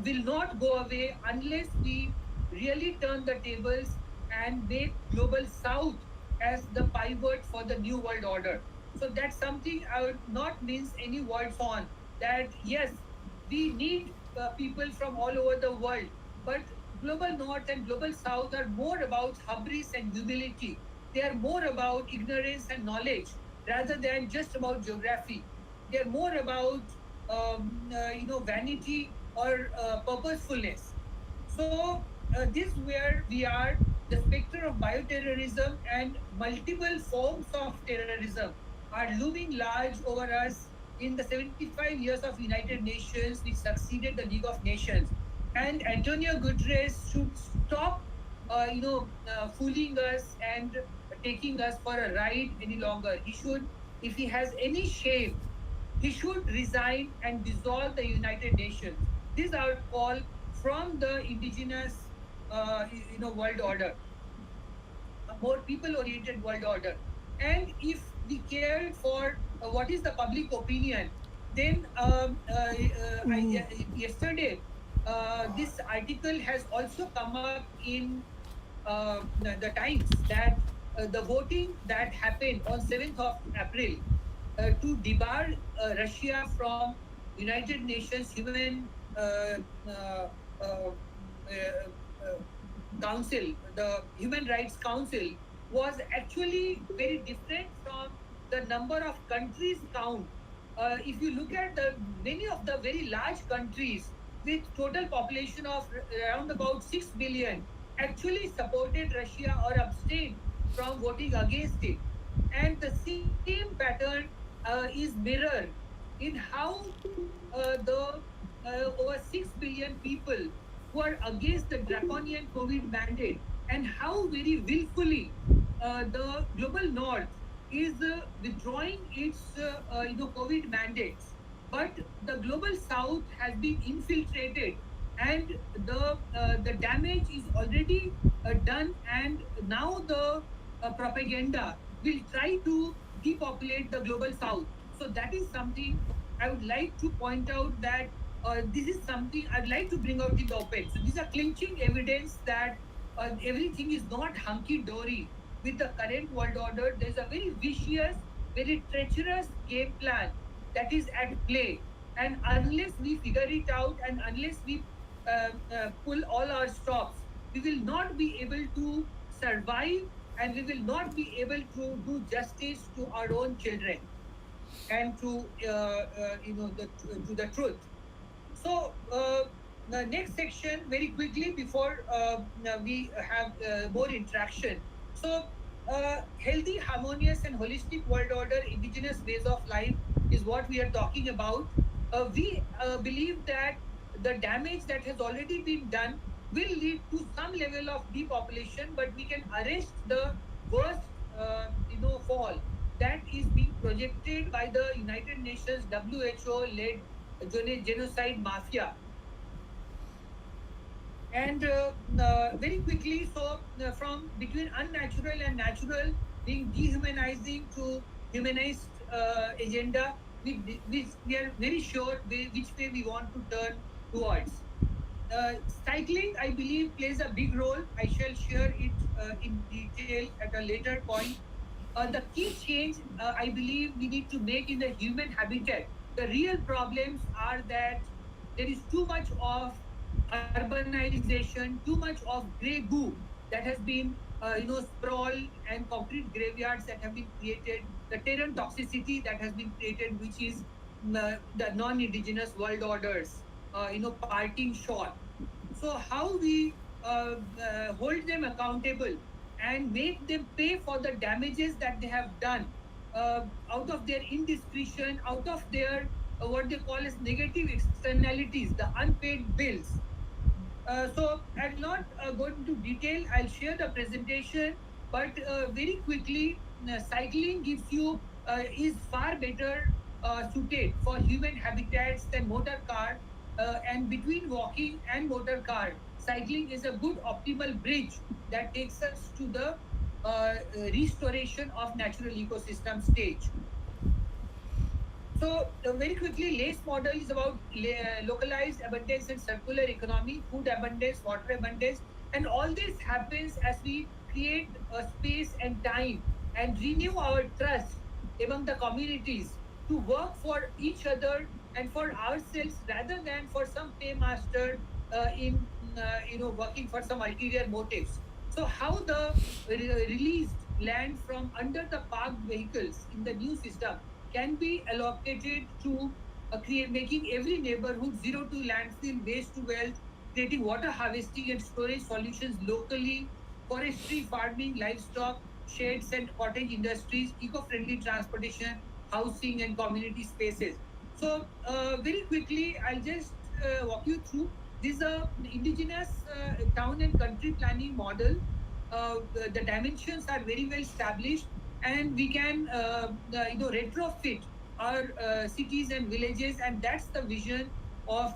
will not go away unless we really turn the tables and make global south as the pivot for the new world order. So that's something I would not mince any words on. That yes, we need people from all over the world, but global north and global south are more about hubris and humility. They are more about ignorance and knowledge. rather than just about geography. They're more about vanity or purposefulness. So this where we are, the specter of bioterrorism and multiple forms of terrorism are looming large over us in the 75 years of United Nations, which succeeded the League of Nations. And Antonio Guterres should stop, fooling us and taking us for a ride any longer. He should, if he has any shame, he should resign and dissolve the United Nations. These are call from the indigenous, world order, a more people-oriented world order. And if we cared for what is the public opinion, then yesterday this article has also come up in the Times that the voting that happened on 7th of April to debar Russia from United Nations Human uh, uh, Council, the Human Rights Council, was actually very different from the number of countries count. If you look at the many of the very large countries with total population of around about 6 billion actually supported Russia or abstained from voting against it. And the same pattern is mirrored in how the over 6 billion people who are against the draconian COVID mandate and how very willfully the global north is withdrawing its COVID mandates. But the global south has been infiltrated and the damage is already done, and now the propaganda will try to depopulate the global south. So that is something I would like to point out, that this is something I'd like to bring out in the open. So these are clinching evidence that everything is not hunky dory with the current world order. There's a very vicious, very treacherous game plan that is at play. And unless we figure it out and unless we pull all our stops, we will not be able to survive, and we will not be able to do justice to our own children and to to the truth. So the next section, very quickly before we have more interaction. So healthy, harmonious, and holistic world order, indigenous ways of life is what we are talking about. We believe that the damage that has already been done will lead to some level of depopulation, but we can arrest the worst, fall that is being projected by the United Nations WHO led genocide mafia. And very quickly, so from between unnatural and natural, being dehumanizing to humanist agenda, we are very sure which way we want to turn towards. Cycling, I believe, plays a big role. I shall share it in detail at a later point. The key change, I believe, we need to make in the human habitat. The real problems are that there is too much of urbanization, too much of grey goo that has been, sprawl and concrete graveyards that have been created, the terrain toxicity that has been created, which is the non-indigenous world orders, parting short. So how we hold them accountable and make them pay for the damages that they have done out of their indiscretion, out of their what they call as negative externalities, the unpaid bills. So I'll not go into detail. I'll share the presentation, but very quickly, cycling gives you is far better suited for human habitats than motor car. And between walking and motor car, cycling is a good optimal bridge that takes us to the restoration of natural ecosystem stage. So, very quickly, LACE model is about localized abundance and circular economy, food abundance, water abundance, and all this happens as we create a space and time and renew our trust among the communities to work for each other and for ourselves rather than for some paymaster in working for some ulterior motives. So, how the released land from under the parked vehicles in the new system can be allocated to create making every neighborhood zero to landfill, waste to wealth, creating water harvesting and storage solutions locally, forestry, farming, livestock, shades and cottage industries, eco-friendly transportation, housing and community spaces. So very quickly, I'll just walk you through. This is a indigenous town and country planning model. The dimensions are very well established, and we can retrofit our cities and villages, and that's the vision of.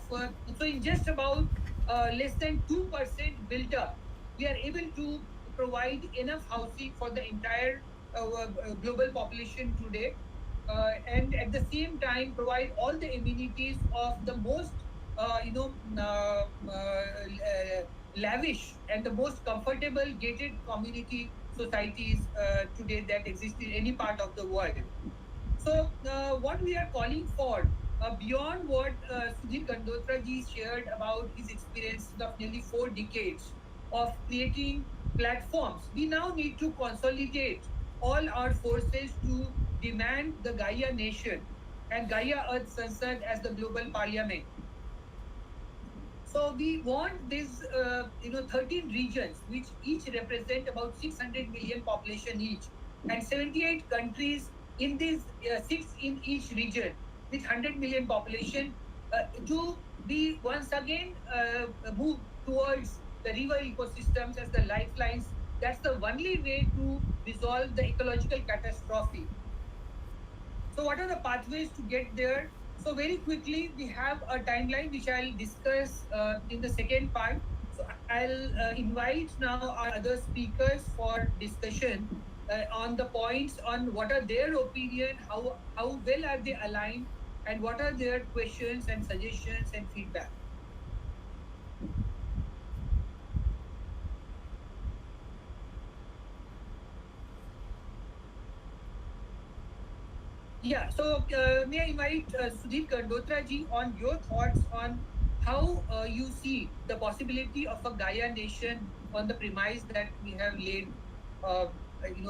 So in just about less than 2% built up, we are able to provide enough housing for the entire global population today, and at the same time provide all the amenities of the most lavish and the most comfortable gated community societies today that exist in any part of the world. So, what we are calling for, beyond what Sudhir Gandotra ji shared about his experience of nearly 4 decades of creating platforms, we now need to consolidate all our forces to demand the Gaia nation and Gaia Earth Sansad as the global parliament. So we want these, 13 regions, which each represent about 600 million population each, and 78 countries in these six in each region with 100 million population, to be once again move towards the river ecosystems as the lifelines. That's the only way to resolve the ecological catastrophe. So, what are the pathways to get there? So, very quickly, we have a timeline which I'll discuss in the second part. So, I'll invite now our other speakers for discussion on the points on what are their opinion, how well are they aligned, and what are their questions and suggestions and feedback. Yeah, so may I invite Sudhir Kandotra ji on your thoughts on how you see the possibility of a Gaia nation on the premise that we have laid,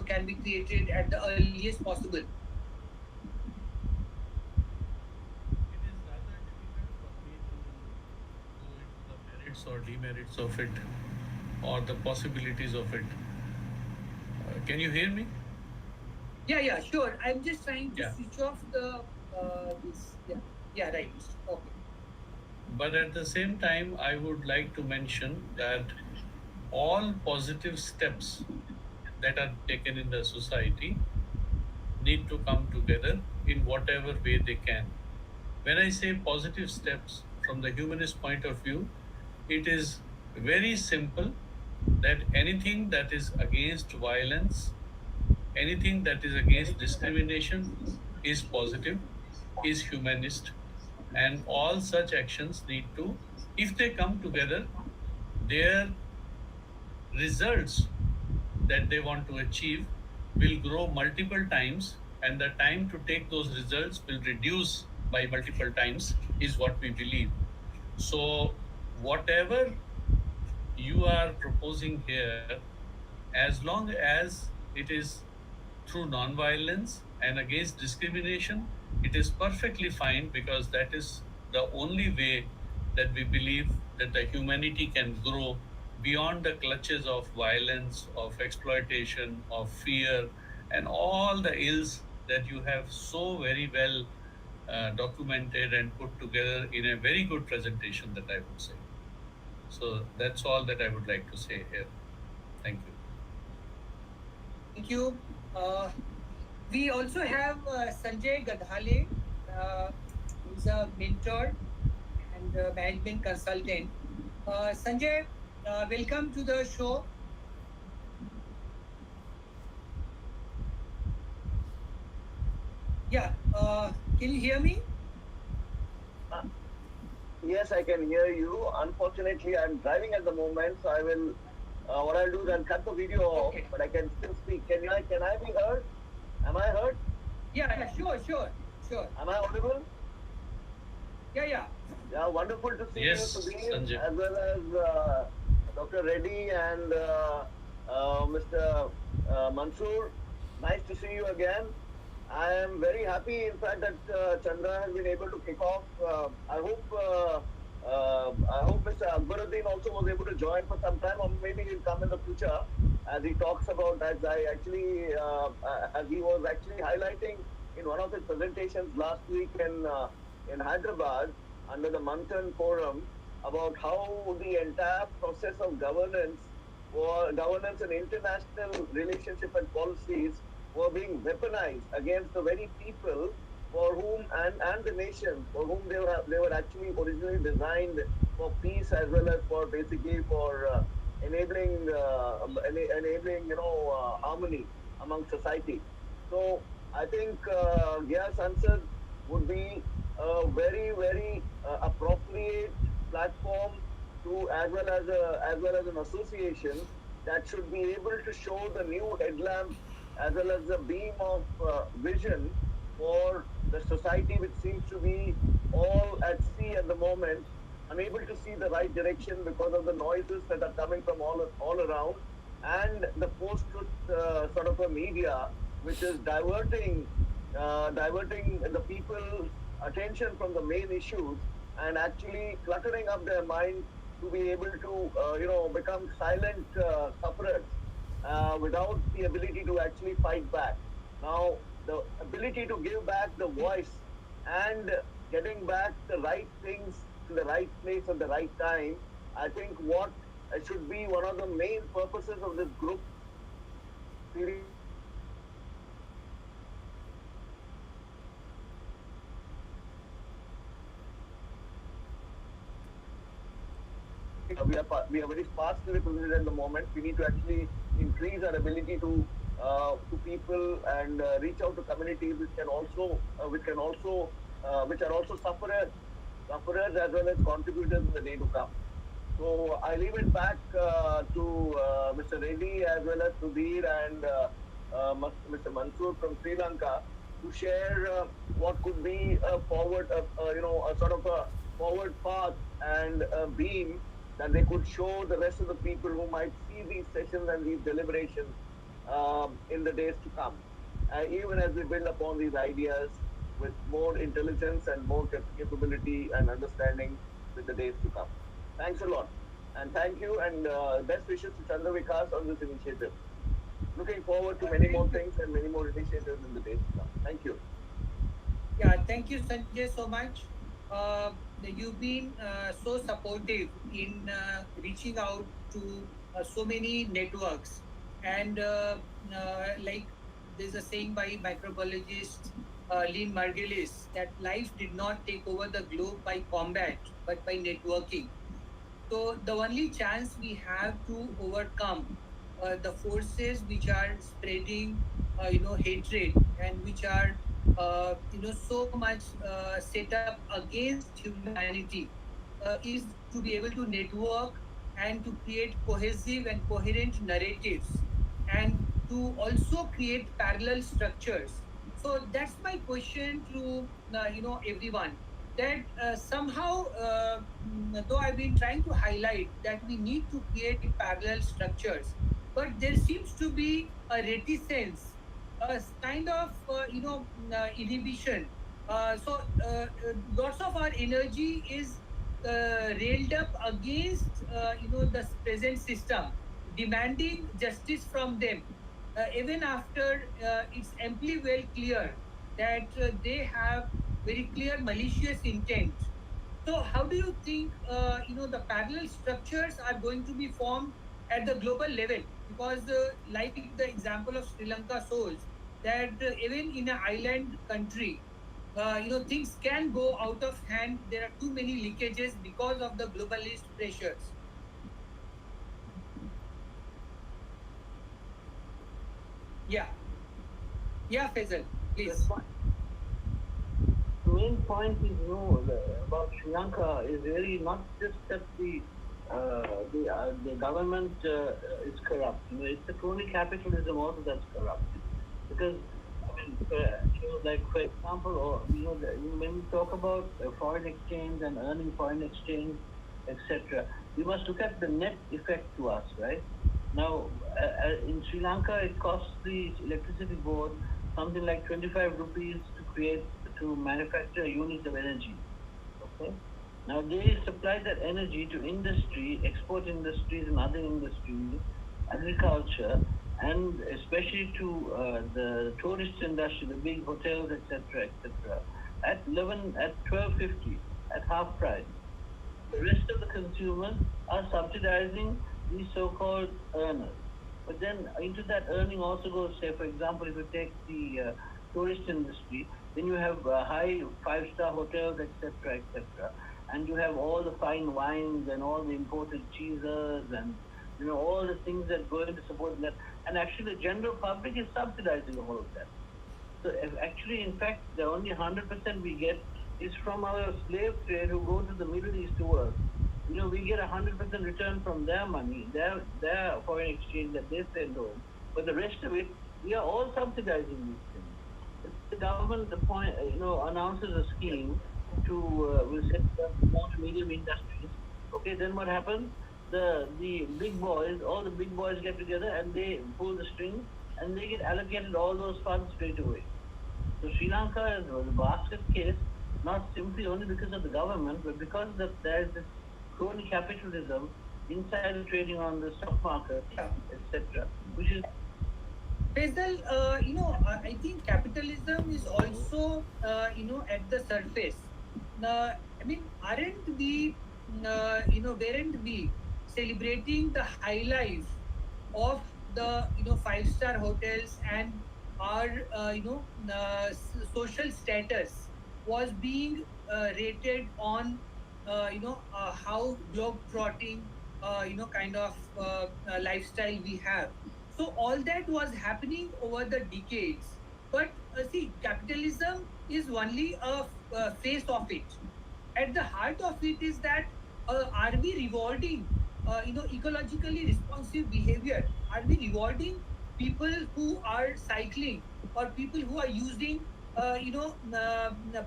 can be created at the earliest possible. It is rather difficult for me to go into the merits or demerits of it or the possibilities of it. Can you hear me? Yeah, sure. I'm just trying to Yeah. switch off the this. Yeah, right. Okay. But at the same time, I would like to mention that all positive steps that are taken in the society need to come together in whatever way they can. When I say positive steps from the humanist point of view, it is very simple that anything that is against violence, anything that is against discrimination is positive, is humanist, and all such actions need to, if they come together, their results that they want to achieve will grow multiple times, and the time to take those results will reduce by multiple times, is what we believe. So, whatever you are proposing here, as long as it is through non-violence and against discrimination, it is perfectly fine, because that is the only way that we believe that the humanity can grow beyond the clutches of violence, of exploitation, of fear, and all the ills that you have so very well documented and put together in a very good presentation, that I would say. So that's all that I would like to say here. Thank you. Thank you. We also have Sanjay Gadhali, who's a mentor and management consultant. Sanjay, welcome to the show. Yeah, can you hear me? Uh, yes, I can hear you. Unfortunately, I'm driving at the moment, so I will. What I'll do is I'll cut the video off, Okay. but I can still speak. Can I be heard? Am I heard? Yeah, sure. Am I audible? Yeah. Yeah, wonderful to see you, Yes, Sudhir, Sanjay. as well as Dr. Reddy and Mr. Mansoor, nice to see you again. I am very happy, in fact, that Chandra has been able to kick off. I hope Mr. Akbaruddin also was able to join for some time, or maybe he'll come in the future as he talks about as he was actually highlighting in one of his presentations last week in Hyderabad under the Manthan Forum about how the entire process of governance and international relationship and policies were being weaponized against the very people for whom and the nations for whom they were actually originally designed for peace as well as for basically for enabling harmony among society. So I think Gya Sansad would be a very appropriate platform to as well as an association that should be able to show the new headlamps as well as the beam of vision for the society which seems to be all at sea at the moment, unable to see the right direction because of the noises that are coming from all around, and the post-truth sort of a media which is diverting the people's attention from the main issues and actually cluttering up their minds to be able to become silent sufferers without the ability to actually fight back. Now, the ability to give back the voice and getting back the right things to the right place at the right time, I think what should be one of the main purposes of this group series we are very sparsely represented at the moment. We need to actually increase our ability to people and reach out to communities which are also sufferers as well as contributors in the day to come. So I leave it back to Mr. Reddy as well as Sudhir and Mr. Mansoor from Sri Lanka to share what could be a a sort of a forward path and a beam that they could show the rest of the people who might see these sessions and these deliberations in the days to come. Even as we build upon these ideas with more intelligence and more capability and understanding with the days to come. Thanks a lot. And thank you and best wishes to Chandra Vikas on this initiative. Looking forward to many more things and many more initiatives in the days to come. Thank you. Yeah, thank you, Sanjay, so much. You've been so supportive in reaching out to so many networks. And like there's a saying by microbiologist Lynn Margulis that life did not take over the globe by combat, but by networking. So the only chance we have to overcome the forces which are spreading, hatred and which are, so much set up against humanity is to be able to network and to create cohesive and coherent narratives and to also create parallel structures. So that's my question to everyone that somehow, though I've been trying to highlight that we need to create parallel structures, but there seems to be a reticence, a kind of inhibition. Lots of our energy is railed up against the present system, demanding justice from them, even after it's amply well clear that they have very clear malicious intent. So, how do you think the parallel structures are going to be formed at the global level? Because, like the example of Sri Lanka shows, that even in an island country, things can go out of hand. There are too many leakages because of the globalist pressures. Yeah, yeah, Faisal, please. The main point is about Sri Lanka is really not just that the government is corrupt. It's the crony capitalism also that's corrupt. Because like for example, when we talk about foreign exchange and earning foreign exchange, etc., we must look at the net effect to us, right? Now, in Sri Lanka, it costs the electricity board something like 25 rupees to manufacture a unit of energy. Okay. Now they supply that energy to industry, export industries and other industries, agriculture, and especially to the tourist industry, the big hotels, etc., etc. At 12.50 at half price. The rest of the consumers are subsidizing these so-called earners. But then into that earning also goes, say, for example, if you take the tourist industry, then you have high five-star hotels, etc., etc., and you have all the fine wines and all the imported cheeses and all the things that go into supporting that. And actually, the general public is subsidizing all of that. So actually, in fact, the only 100% we get is from our slave trade who go to the Middle East to work. We get 100% return from their money, their foreign exchange that they send home. But the rest of it, we are all subsidizing these things. If the government announces a scheme to will set up small and medium industries. Okay, then what happens? The big boys, all the big boys get together and they pull the strings and they get allocated all those funds straight away. So Sri Lanka was a basket case, not simply only because of the government, but because there is this crony capitalism, insider trading on the stock market, Yeah. etc., which is Faisal, I think capitalism is also, at the surface. I mean, aren't we, weren't we celebrating the high life of the, five-star hotels, and our, social status was being rated on, how globe-trotting, kind of lifestyle we have. So all that was happening over the decades. But see, capitalism is only a face of it. At the heart of it is that, are we rewarding, ecologically responsive behavior? Are we rewarding people who are cycling, or people who are using,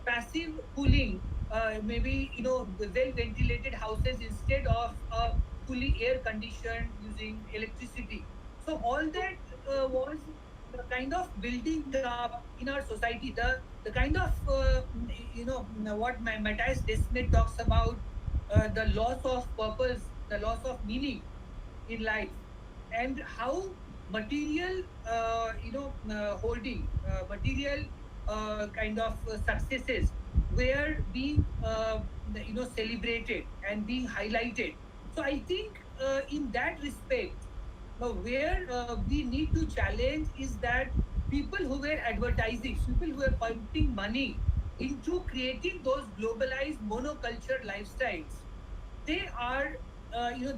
passive cooling, maybe, well ventilated houses instead of fully air conditioned using electricity? So all that was the kind of building up in our society, the kind of what Matthias Desmet talks about, the loss of purpose, the loss of meaning in life, and how material, holding, material kind of successes were being, celebrated and being highlighted. So I think, in that respect, where we need to challenge is that people who were advertising, people who were pumping money into creating those globalized monoculture lifestyles, they are,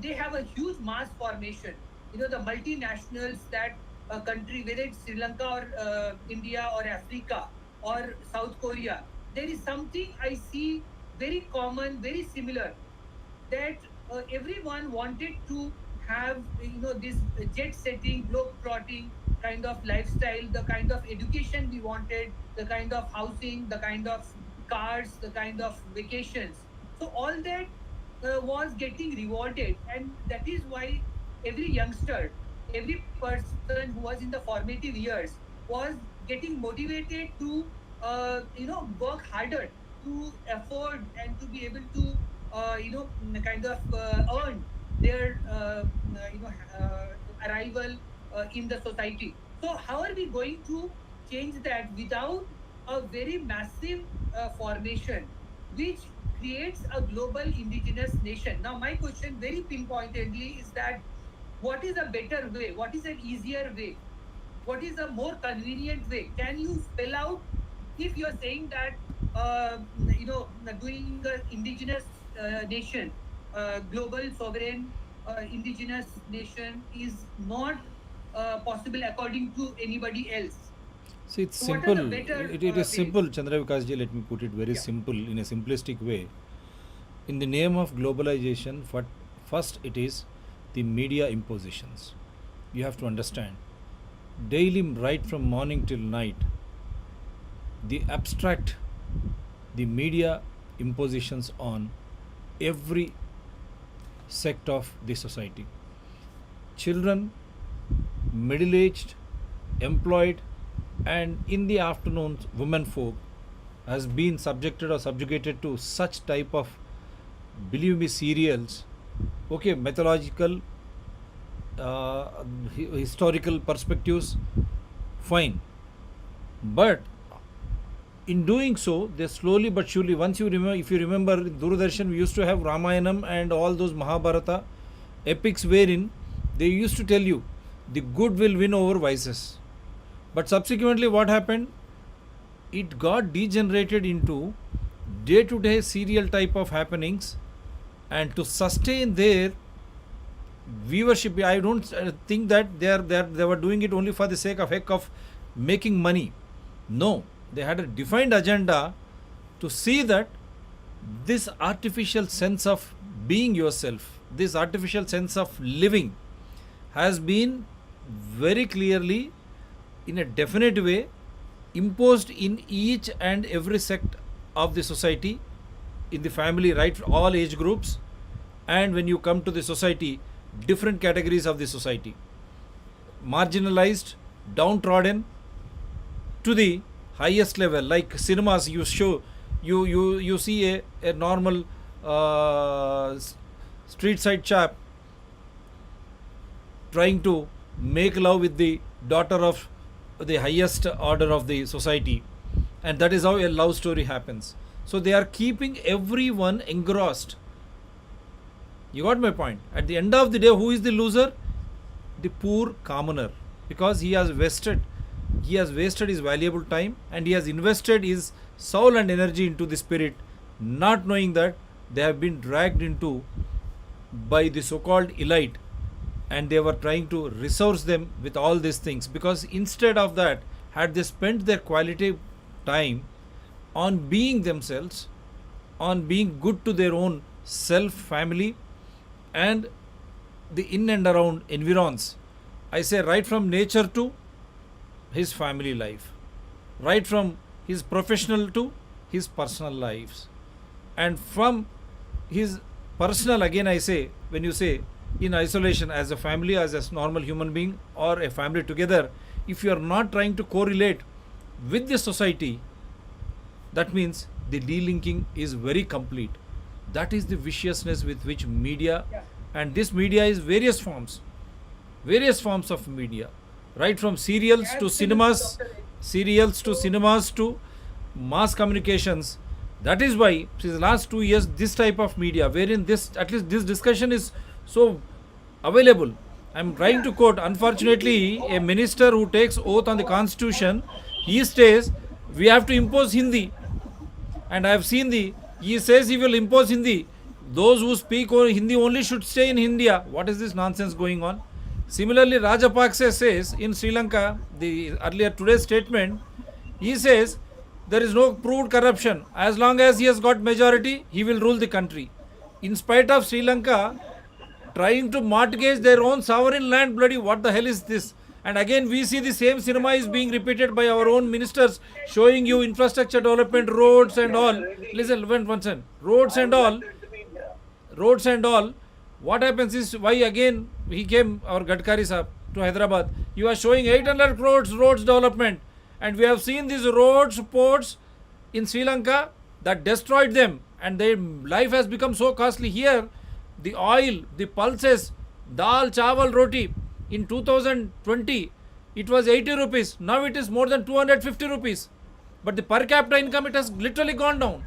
they have a huge mass formation. The multinationals that a country, whether it's Sri Lanka or India or Africa or South Korea, there is something I see very common, very similar, that everyone wanted to have, this jet setting, globe trotting kind of lifestyle, the kind of education we wanted, the kind of housing, the kind of cars, the kind of vacations. So all that was getting rewarded, and that is why every youngster, every person who was in the formative years was getting motivated to, work harder, to afford and to be able to, kind of earn their, arrival in the society. So how are we going to change that without a very massive formation which creates a global indigenous nation? Now my question very pinpointedly is that, what is a better way, what is an easier way, what is a more convenient way? Can you spell out, if you're saying that, doing an indigenous nation, global sovereign indigenous nation is not possible according to anybody else? See, it's So what are the simple. better It is ways? simple, Chandra Vikasji. Let me put it very Yeah. simple, in a simplistic way. In the name of globalization, first it is the media impositions. You have to understand. Daily, right from morning till night, the abstract, the media impositions on every sect of the society. Children middle-aged, employed, and in the afternoons, women folk has been subjected or subjugated to such type of, believe me, serials. Okay, mythological, historical perspectives, fine, but in doing so, they slowly but surely, once you remember, if you remember in Doordarshan, we used to have Ramayanam and all those Mahabharata epics wherein they used to tell you the good will win over vices. But subsequently, what happened? It got degenerated into day to day serial type of happenings, and to sustain their viewership, I don't think that they were doing it only for the sake of heck of making money. No, they had a defined agenda to see that this artificial sense of being yourself, this artificial sense of living, has been very clearly, in a definite way, imposed in each and every sect of the society, in the family, right, all age groups, and when you come to the society, different categories of the society, marginalized, downtrodden, to the highest level. Like cinemas, you show, you see a normal street side chap trying to make love with the daughter of the highest order of the society, and that is how a love story happens. So they are keeping everyone engrossed. You got my point? At the end of the day, who is the loser? The poor commoner, because he has wasted his valuable time, and he has invested his soul and energy into the spirit, not knowing that they have been dragged into by the so-called elite, and they were trying to resource them with all these things, because instead of that, had they spent their quality time on being themselves, on being good to their own self, family, and the in and around environs, I say, right from nature to his family life, right from his professional to his personal lives, and from his personal, again I say, when you say in isolation, as a family, as a normal human being, or a family together, if you are not trying to correlate with the society, that means the delinking is very complete. That is the viciousness with which media, and this media is various forms of media, right from serials to cinemas, to mass communications. That is why since the last 2 years, this type of media, wherein this, at least this discussion is so available. I'm trying to quote, unfortunately, a minister who takes oath on the constitution, he says we have to impose Hindi, and I have seen he says he will impose Hindi. Those who speak Hindi only should stay in India. What is this nonsense going on? Similarly, Rajapaksa says in Sri Lanka, the earlier today's statement, he says there is no proved corruption. As long as he has got majority, he will rule the country. In spite of Sri Lanka trying to mortgage their own sovereign land, bloody, what the hell is this? And again, we see the same cinema is being repeated by our own ministers, showing you infrastructure development, roads and all. Listen, one second. Roads and all. What happens is, why again he came, our Gadkari sahab, to Hyderabad. You are showing 800 crores roads development, and we have seen these roads, ports in Sri Lanka that destroyed them, and their life has become so costly. Here, the oil, the pulses, dal, chawal, roti, in 2020, it was 80 rupees. Now it is more than 250 rupees. But the per capita income, it has literally gone down.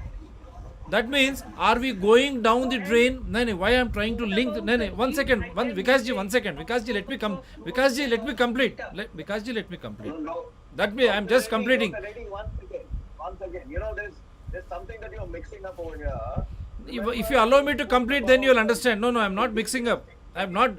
That means, are we going down the drain? No, why I am trying to link? No, 1 second. Vikasji, 1 second. Vikasji, let me come. Vikasji, let me complete. Vikasji, let me complete. That way, I am just completing. Once again, there's something that you're mixing up over here. If you allow me to complete, then you will understand. No, I am not mixing up. I am not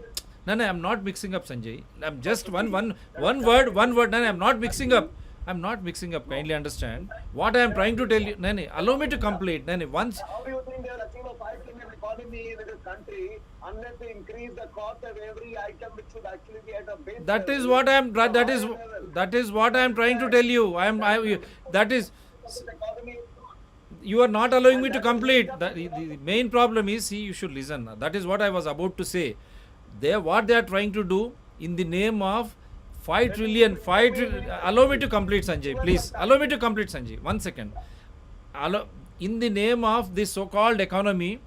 mixing up, Sanjay. I'm just one word. No, I am not mixing up. Kindly understand what I am trying to tell you. No, allow me to complete. Once. How do you think they'll achieve a 5 trillion economy in this country unless they increase the cost of every item which should actually be at a base? That is what I am. That is what I am trying to tell you. That is. You are not allowing me to complete. The main problem is, see, you should listen. That is what I was about to say. What they are trying to do in the name of 5 trillion, 5 trillion. Allow me to complete, Sanjay, please. Allow me to complete, Sanjay. 1 second. In the name of this so-called economy,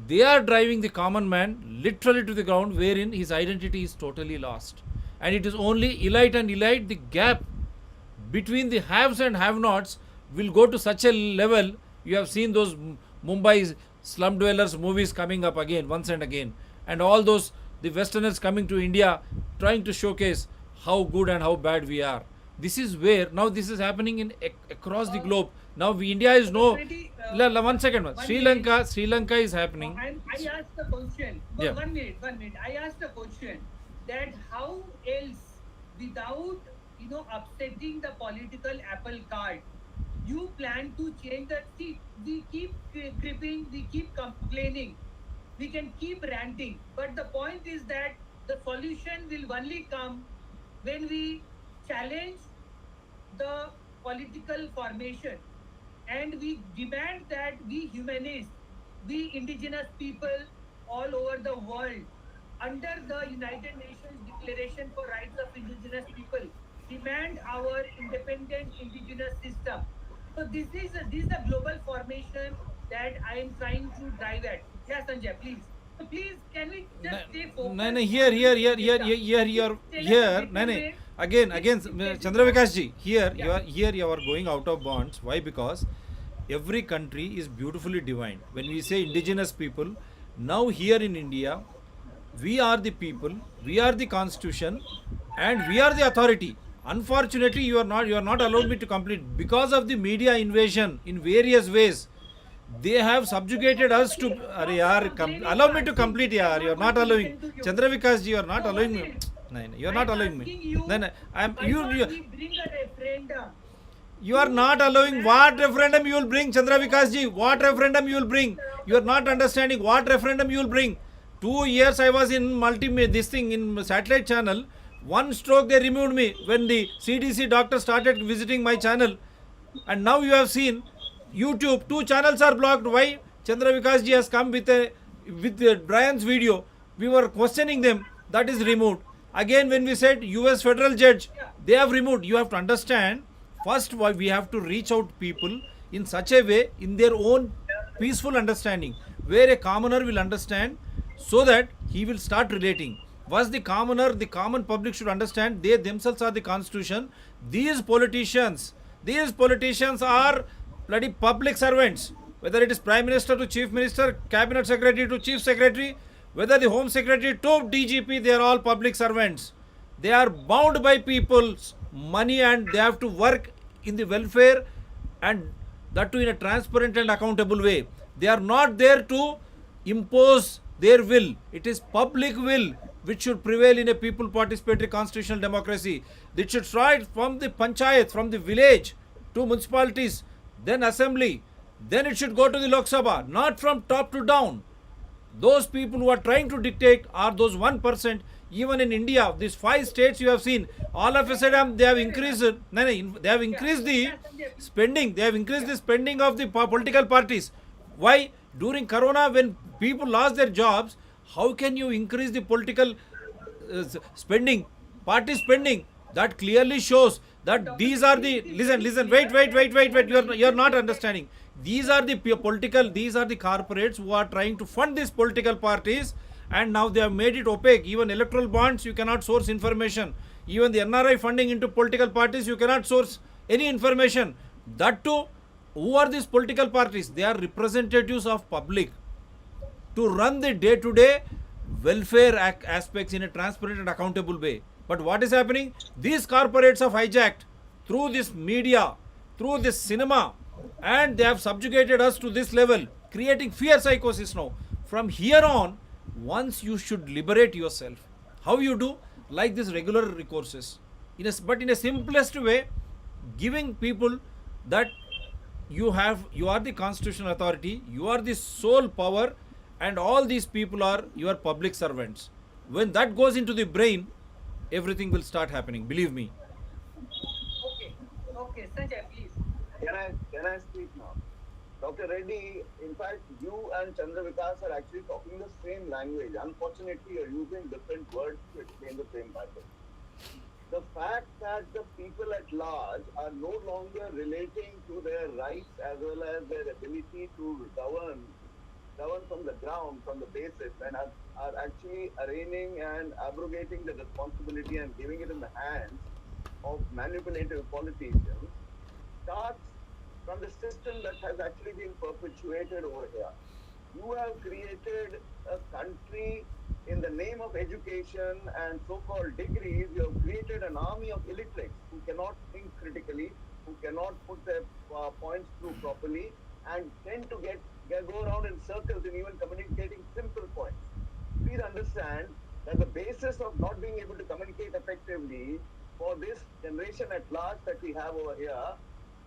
they are driving the common man literally to the ground, wherein his identity is totally lost. And it is only elite and elite, the gap between the haves and have-nots will go to such a level. You have seen those Mumbai slum dwellers movies coming up again, once and again. And all those, the Westerners coming to India, trying to showcase how good and how bad we are. This is where, now this is happening in across the globe. Now India is no, Pretty, 1 second, one Sri minute. Lanka is happening. I asked a question. Yeah. 1 minute, 1 minute. I asked a question that how else, without upsetting the political apple cart, you plan to change that? See, we keep cribbing, we keep complaining, we can keep ranting, but the point is that the solution will only come when we challenge the political formation and we demand that we humanists, we indigenous people all over the world, under the United Nations Declaration for Rights of Indigenous People, demand our independent indigenous system. So this is the global formation that I am trying to drive at. Yeah, Sanjay, please. So please, can we just stay focused? No, here. Again, Chandra Vikas ji, here you are going out of bounds. Why? Because every country is beautifully divined. When we say indigenous people, now here in India, we are the people, we are the constitution, and we are the authority. Unfortunately, you are not allowed me to complete because of the media invasion in various ways. They have subjugated us to. Allow me to complete, yaar. You are not allowing. Chandra Vikas ji, you are not allowing me. No, you are not allowing me. Then Bring a referendum. you are not allowing. What referendum you will bring, Chandra Vikas ji? What referendum you will bring? You are not understanding what referendum you will bring. 2 years I was in in satellite channel. One stroke they removed me when the CDC doctor started visiting my channel. And now you have seen YouTube, 2 channels are blocked. Why? Chandra Vikas ji has come with Brian's video. We were questioning them. That is removed. Again, when we said US federal judge, they have removed. You have to understand. First, why we have to reach out people in such a way, in their own peaceful understanding, where a commoner will understand, so that he will start relating. Was the commoner, the common public should understand they themselves are the constitution. These politicians are bloody public servants. Whether it is Prime Minister to Chief Minister, Cabinet Secretary to Chief Secretary, whether the Home Secretary to DGP, they are all public servants. They are bound by people's money and they have to work in the welfare, and that too in a transparent and accountable way. They are not there to impose their will. It is public will which should prevail in a people participatory constitutional democracy. It should start from the panchayat, from the village to municipalities, then assembly, then it should go to the Lok Sabha, not from top to down. Those people who are trying to dictate are those 1%. Even in India, these 5 states you have seen, all of a sudden they have increased. They have increased the spending. They have increased the spending of the political parties. Why? During Corona, when people lost their jobs, how can you increase the political spending, party spending? That clearly shows that these are the listen. Wait. You are not understanding. These are the corporates who are trying to fund these political parties, and now they have made it opaque. Even electoral bonds, you cannot source information. Even the NRI funding into political parties, you cannot source any information. That too, who are these political parties? They are representatives of public to run the day-to-day welfare aspects in a transparent and accountable way. But what is happening? These corporates have hijacked through this media, through this cinema, and they have subjugated us to this level, creating fear psychosis now. From here on, once you should liberate yourself. How you do? Like this regular recourses. But in a simplest way, giving people that you are the constitutional authority, you are the sole power, and all these people are your public servants. When that goes into the brain, everything will start happening. Believe me. Okay, Sanjay, please. Can I speak now? Dr. Reddy, in fact, you and Chandra Vikas are actually talking the same language. Unfortunately, you're using different words to explain the same matter. the fact that the people at large are no longer relating to their rights as well as their ability to govern from the ground, from the basis, and are actually arraigning and abrogating the responsibility and giving it in the hands of manipulative politicians, starts from the system that has actually been perpetuated over here. You have created a country in the name of education and so-called degrees. You have created an army of illiterates who cannot think critically, who cannot put their points through properly, and tend to go around in circles in even communicating simple points. Please understand that the basis of not being able to communicate effectively for this generation at large that we have over here,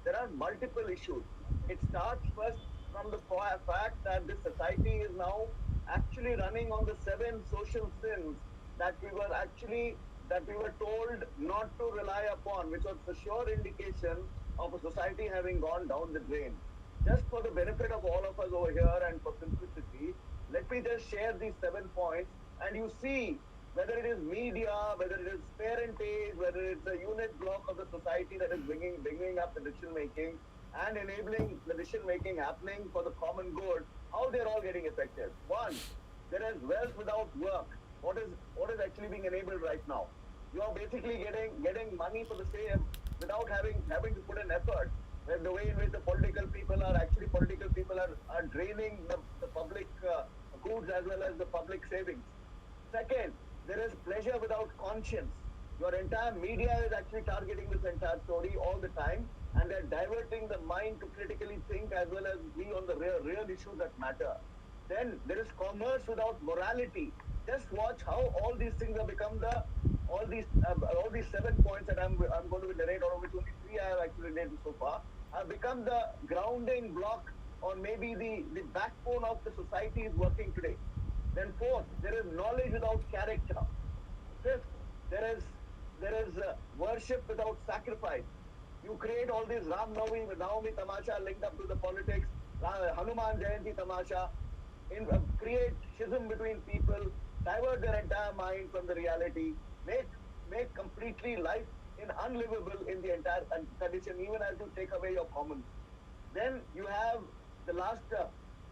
there are multiple issues. It starts first from the fact that this society is now actually running on the seven social sins that we were told not to rely upon, which was the sure indication of a society having gone down the drain. Just for the benefit of all of us over here and for simplicity, let me just share these 7 points, and you see whether it is media, whether it is parentage, whether it's a unit block of the society that is bringing up the decision making and enabling the decision making happening for the common good, how they're all getting affected. One, there is wealth without work. What is actually being enabled right now? You are basically getting money for the same without having to put an effort. Where the way in which the political people are draining the public goods as well as the public savings. Second, there is pleasure without conscience. Your entire media is actually targeting this entire story all the time, and they're diverting the mind to critically think as well as be on the real issues that matter. Then there is commerce without morality. Just watch how all these things have become all these 7 points that I'm going to narrate, out of which only three I have actually narrated so far, have become the grounding block or maybe the backbone of the society is working today. Then fourth, there is knowledge without character. Fifth, there is worship without sacrifice. You create all these Ram Navami Tamasha linked up to the politics, Hanuman Jayanti Tamasha, create schism between people, divert their entire mind from the reality, make completely life unlivable in the entire condition, even as you take away your commons. Then you have the last,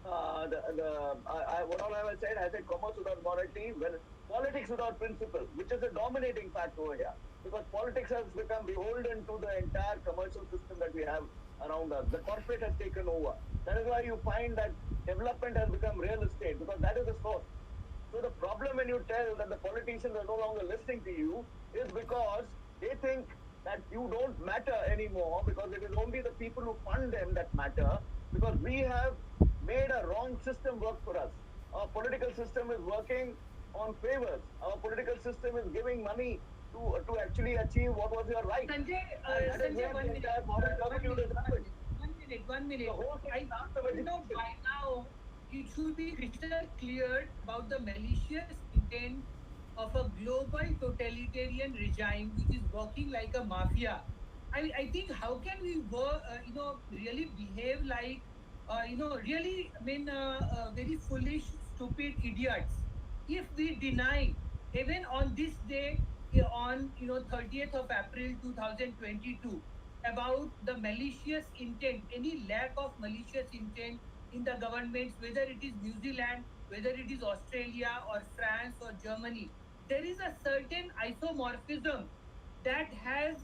what all I have said, I said commerce without morality, well, politics without principle, which is a dominating fact over here. Because politics has become beholden to the entire commercial system that we have around us. The corporate has taken over. That is why you find that development has become real estate, because that is the source. So the problem when you tell that the politicians are no longer listening to you is because they think that you don't matter anymore, because it is only the people who fund them that matter, because we have made a wrong system work for us. Our political system is working on favors. Our political system is giving money to actually achieve what was your right. Sanjay, And that is Sanjay, where one the minute, entire modern turmoil is happening. one minute. The whole thing I is after think, by now it should be crystal clear about the malicious intent of a global totalitarian regime which is working like a mafia. I think how can we work, really behave like, really, very foolish, stupid idiots if we deny, even on this day, on 30th of April 2022, about the malicious intent, any lack of malicious intent in the governments, whether it is New Zealand, whether it is Australia or France or Germany. There is a certain isomorphism that has,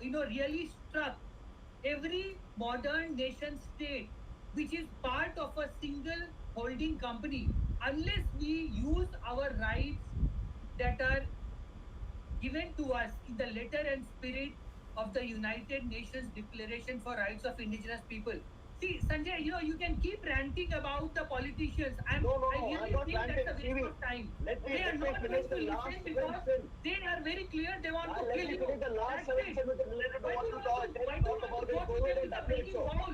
really struck every modern nation state, which is part of a single holding company. Unless we use our rights that are given to us in the letter and spirit of the United Nations Declaration for Rights of Indigenous People. See, Sanjay, you can keep ranting about the politicians. I No, I'm really not think that's ranting. a waste CV, of time. let me They are let me not finish going to the last listen seven because sin. they are very clear they want to Let kill me you. finish the last That's seven it. sin which is related to Why what do you you want to why do you talk want to about go in to COVID them and with a begging WHO. bowl?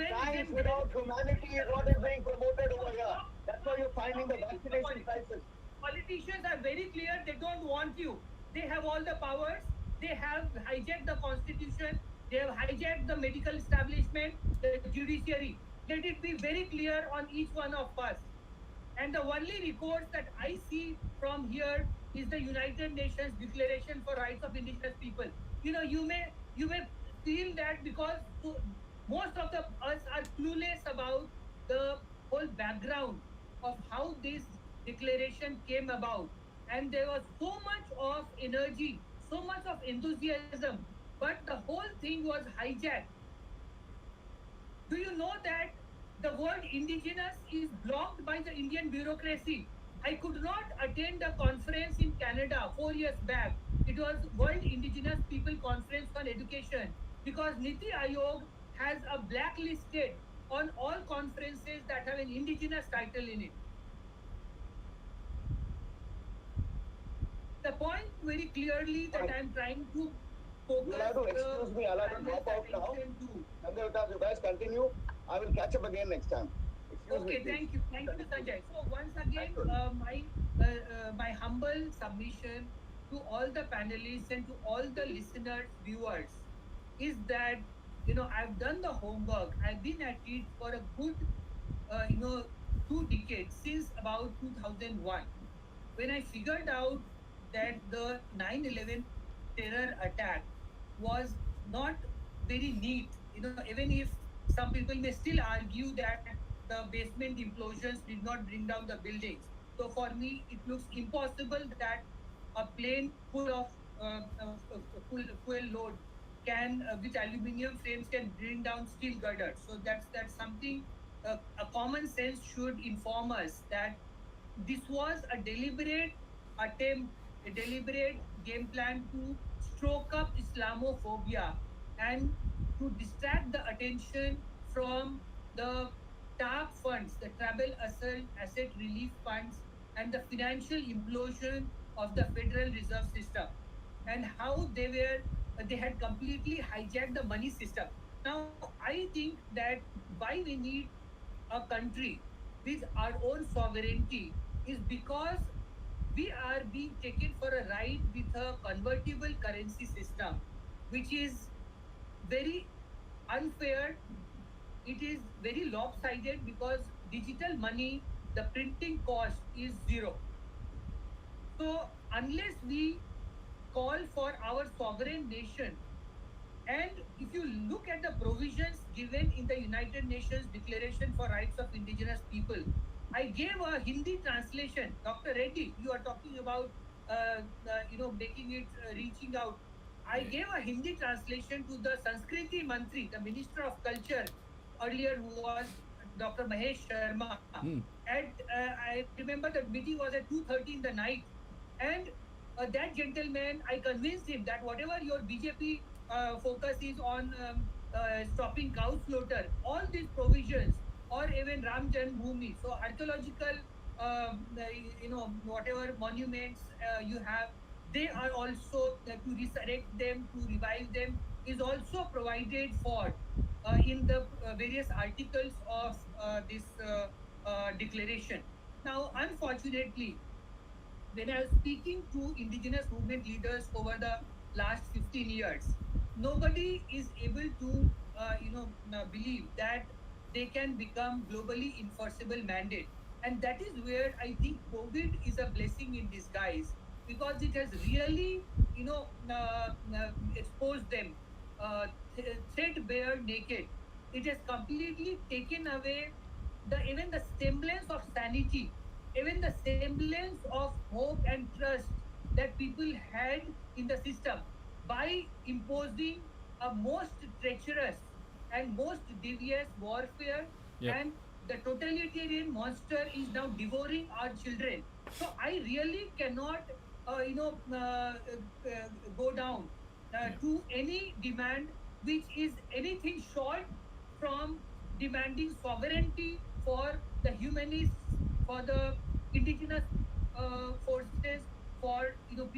Science When without humanity is what is being promoted over here. That's why you're finding the taking the vaccination crisis. politicians are very clear they don't want you. They have all the powers. They have hijacked the constitution. They have hijacked the medical establishment, the judiciary. Let it be very clear on each one of us. And the only recourse that I see from here is the United Nations Declaration for Rights of Indigenous People. You may feel that because most of the us are clueless about the whole background of how this declaration came about, and there was so much of energy, so much of enthusiasm, but the whole thing was hijacked. Do you know that the word indigenous is blocked by the Indian bureaucracy? I could not attend a conference in Canada 4 years back. It was World Indigenous People Conference on Education because Niti Aayog has a blacklisted on all conferences that have an indigenous title in it. The point very clearly that I am trying to You'll focus have to the excuse me. I'll have to panel's drop out now. attention to. Sanjay, you guys continue. I will catch up again next time. Excuse me, Okay, please. thank you, Sanjay. So once again, Thank you. my humble submission to all the panelists and to all the listeners, viewers, is that I've done the homework. I've been at it for a good 2 decades since about 2001 when I figured out that the 9/11 terror attack was not very neat. Even if some people may still argue that the basement implosions did not bring down the buildings. So for me, it looks impossible that a plane full of full load can with aluminum frames can bring down steel girders. So that's something a common sense should inform us that this was a deliberate attempt, a deliberate game plan to stroke up Islamophobia and to distract the attention from the TAP funds, the Travel Asset Relief Funds, and the financial implosion of the Federal Reserve System, and how they had completely hijacked the money system. Now, I think that why we need a country with our own sovereignty is because we are being taken for a ride with a convertible currency system, which is very unfair. It is very lopsided because digital money, the printing cost is zero. So, unless we call for our sovereign nation, and if you look at the provisions given in the United Nations Declaration for Rights of Indigenous People, I gave a Hindi translation. Dr. Reddy, you are talking about, making it reaching out. I gave a Hindi translation to the Sanskriti Mantri, the Minister of Culture, earlier who was Dr. Mahesh Sharma. I remember the meeting was at 2:30 in the night, and that gentleman, I convinced him that whatever your BJP focus is on stopping cow slaughter, all these provisions, or even Ram Janmabhoomi, so archaeological, whatever monuments you have, they are also to resurrect them, to revive them, is also provided for in the various articles of this declaration. Now, unfortunately, when I was speaking to indigenous movement leaders over the last 15 years, nobody is able to, believe that they can become globally enforceable mandate. And that is where I think COVID is a blessing in disguise because it has really, exposed them threadbare naked. It has completely taken away even the semblance of sanity, even the semblance of hope and trust that people had in the system by imposing a most treacherous and most devious warfare, Yep. and the totalitarian monster is now devouring our children. So I really cannot go down Yeah. to any demand which is anything short from demanding sovereignty for the humanists, for the indigenous forces, for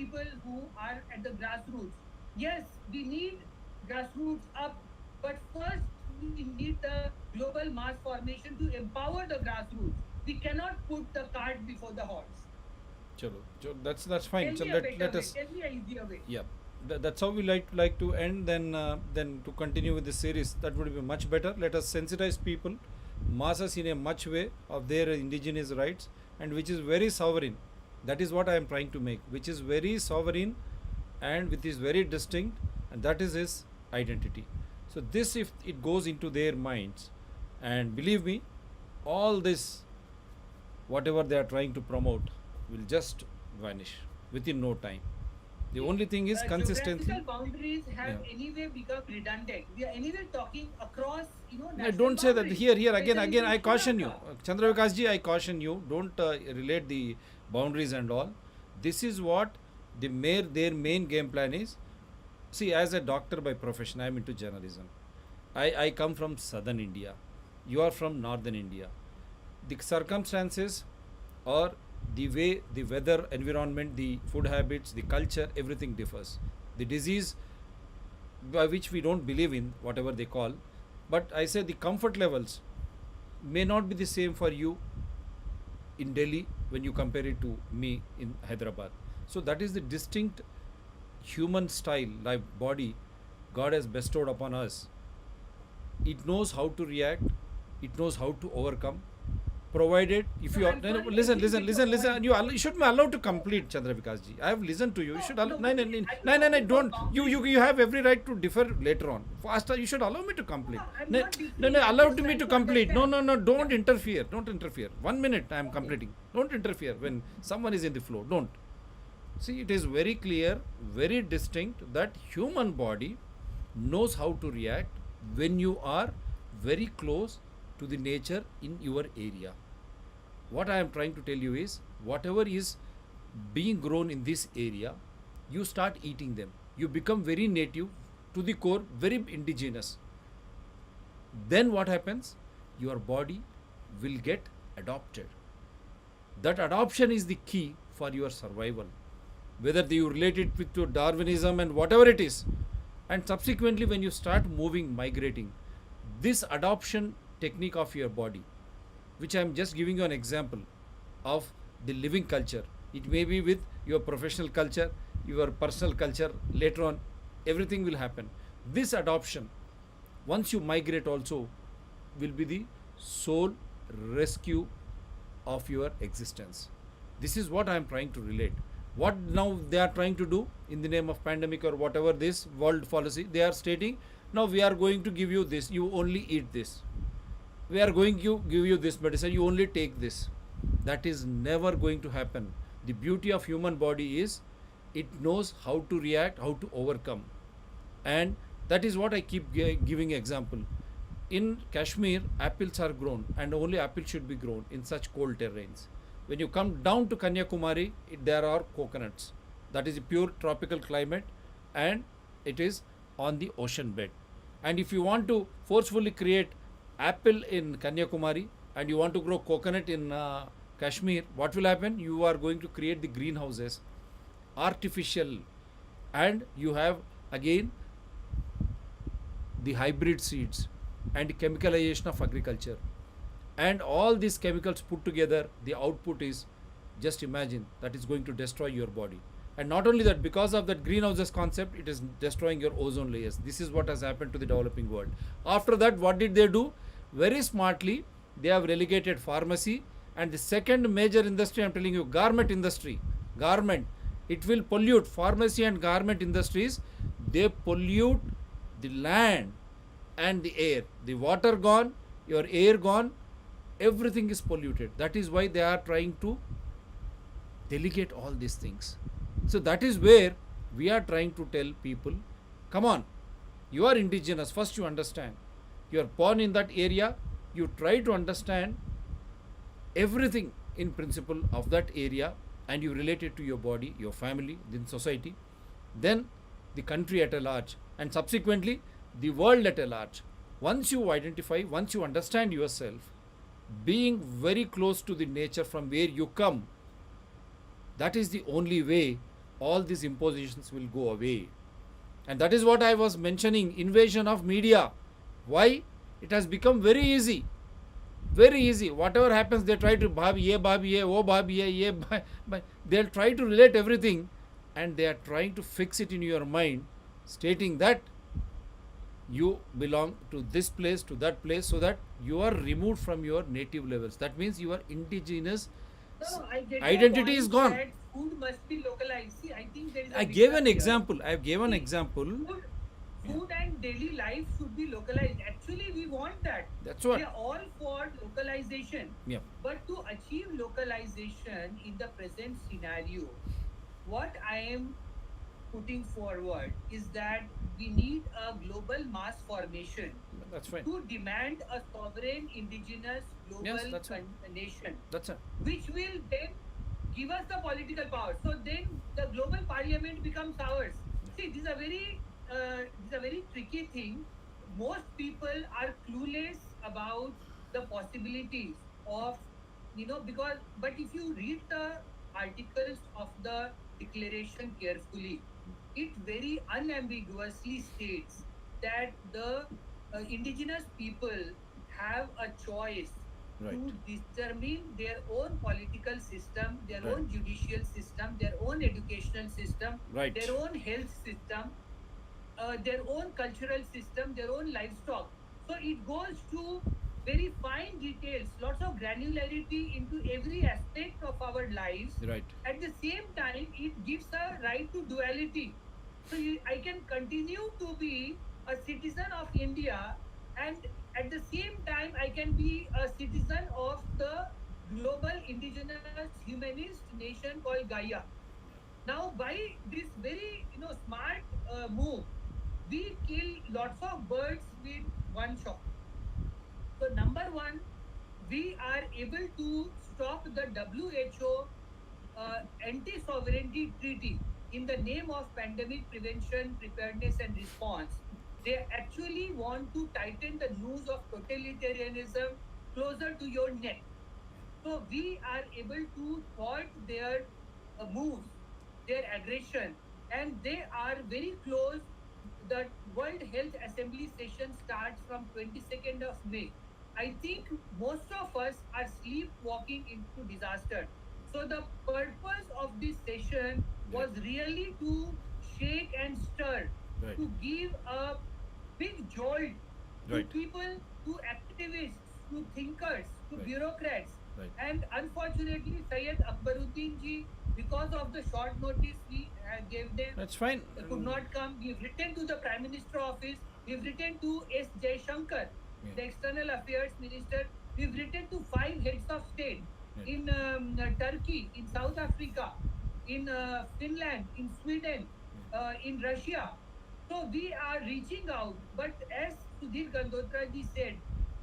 people who are at the grassroots. Yes, we need grassroots up, but first we need the global mass formation to empower the grassroots. We cannot put the cart before the horse. Chalo. That's fine. Tell So me a let better way. us. Tell me a easier way. Yeah, that's how we like to end. Then to continue with this series, that would be much better. Let us sensitize people, masses in a much way of their indigenous rights, and which is very sovereign. That is what I am trying to make, which is very sovereign and which is very distinct, and that is his identity. So this, if it goes into their minds, and believe me, all this, whatever they are trying to promote, will just vanish within no time. The only thing is consistency. Geographical boundaries have Yeah. anyway become redundant. We are anyway talking across, No, national don't say that. boundaries. Here, again, Especially I in caution Sri you. Lanka. Chandravikas ji, I caution you. Don't relate the boundaries and all. This is what their main game plan is. See, as a doctor by profession, I am into journalism. I come from southern India. You are from northern India. The circumstances or the way, the weather, environment, the food habits, the culture, everything differs. The disease, by which we don't believe in, whatever they call, but I say the comfort levels may not be the same for you in Delhi when you compare it to me in Hyderabad. So that is the distinct human style, like body, God has bestowed upon us. It knows how to react, it knows how to overcome, provided if So you are I'm no, no, sorry, listen I think listen with listen your listen point- you should be allowed to complete, Chandravikas ji. I have listened to you. You should allow, No, no, but no, no, I'm don't, talking you have every right to differ later on. Faster, you should allow me to complete. No, I'm No, not no, differing. no, I'm allow just to me trying to to complete. No, understand. no, no, don't interfere. Don't interfere. 1 minute, I am completing. Don't interfere when someone is in the flow. Don't. See, it is very clear, very distinct that human body knows how to react when you are very close to the nature in your area. What I am trying to tell you is, whatever is being grown in this area, you start eating them. You become very native to the core, very indigenous. Then what happens? Your body will get adopted. That adoption is the key for your survival. Whether you relate it with to Darwinism and whatever it is, and subsequently when you start moving, migrating, this adoption technique of your body, which I am just giving you an example of the living culture. It may be with your professional culture, your personal culture, later on, everything will happen. This adoption, once you migrate also, will be the sole rescue of your existence. This is what I am trying to relate. What now they are trying to do in the name of pandemic or whatever this world policy, they are stating, now we are going to give you this, you only eat this. We are going to give you this medicine, you only take this. That is never going to happen. The beauty of human body is it knows how to react, how to overcome. And that is what I keep giving example. In Kashmir, apples are grown, and only apple should be grown in such cold terrains. When you come down to Kanyakumari, there are coconuts. That is a pure tropical climate, and it is on the ocean bed. And if you want to forcefully create apple in Kanyakumari and you want to grow coconut in Kashmir, what will happen? You are going to create the greenhouses, artificial, and you have again the hybrid seeds and chemicalization of agriculture. And all these chemicals put together, the output is, just imagine, that is going to destroy your body. And not only that, because of that greenhouses concept, it is destroying your ozone layers. This is what has happened to the developing world. After that, what did they do? Very smartly, they have relegated pharmacy, and the second major industry, I'm telling you, garment industry. Garment, it will pollute. Pharmacy and garment industries, they pollute the land and the air. The water gone, your air gone, everything is polluted. That is why they are trying to delegate all these things. So that is where we are trying to tell people, come on, you are indigenous, first you understand. You are born in that area, you try to understand everything in principle of that area, and you relate it to your body, your family, then society, then the country at a large, and subsequently the world at a large. Once you identify, once you understand yourself, being very close to the nature from where you come, that is the only way all these impositions will go away. And that is what I was mentioning, invasion of media. Why? It has become very easy. Very easy. Whatever happens, they try to bhab ye, oh bhab ye, they'll try to relate everything, and they are trying to fix it in your mind, stating that you belong to this place, to that place, so that you are removed from your native levels. That means you are indigenous No, I get your Identity is point gone. that food must be localized. See, I think there is a I gave an mix-up here. example. I've given See, example. food, Yeah, food and daily life should be localized. Actually, we want that. that's We what. are all for localization. Yeah, But to achieve localization in the present scenario, what I am putting forward is that we need a global mass formation that's fine. to demand a sovereign indigenous Yes, global that's it. nation, That's it. which will then give us the political power. So then the global parliament becomes ours. See, this is a very tricky thing. Most people are clueless about the possibilities of, because, but if you read the articles of the declaration carefully, it very unambiguously states that the indigenous people have a choice Right. to determine their own political system, their Right. own judicial system, their own educational system, Right. their own health system, their own cultural system, their own livestock. So it goes to very fine details, lots of granularity into every aspect of our lives. Right. At the same time, it gives a right to duality. So I can continue to be a citizen of India, and at the same time, I can be a citizen of the global indigenous humanist nation called Gaia. Now, by this very smart move, we kill lots of birds with one shot. So, number one, we are able to stop the WHO anti-sovereignty treaty in the name of pandemic prevention, preparedness, and response. They actually want to tighten the noose of totalitarianism closer to your neck. So we are able to thwart their moves, their aggression, and they are very close. The World Health Assembly session starts from 22nd of May. I think most of us are sleepwalking into disaster. So the purpose of this session Right. was really to shake and stir, Right. to give a big jolt to Right. people, to activists, to thinkers, to Right. bureaucrats. Right. And unfortunately, Syed Akbaruddin ji, because of the short notice we gave them, That's fine. could not come. We've written to the Prime Minister office. We've written to S. Jaishankar, Yeah. the External Affairs Minister. We've written to 5 heads of state Right. in Turkey, in South Africa, in Finland, in Sweden, in Russia. So we are reaching out. But as Sudhir Gandotra ji said,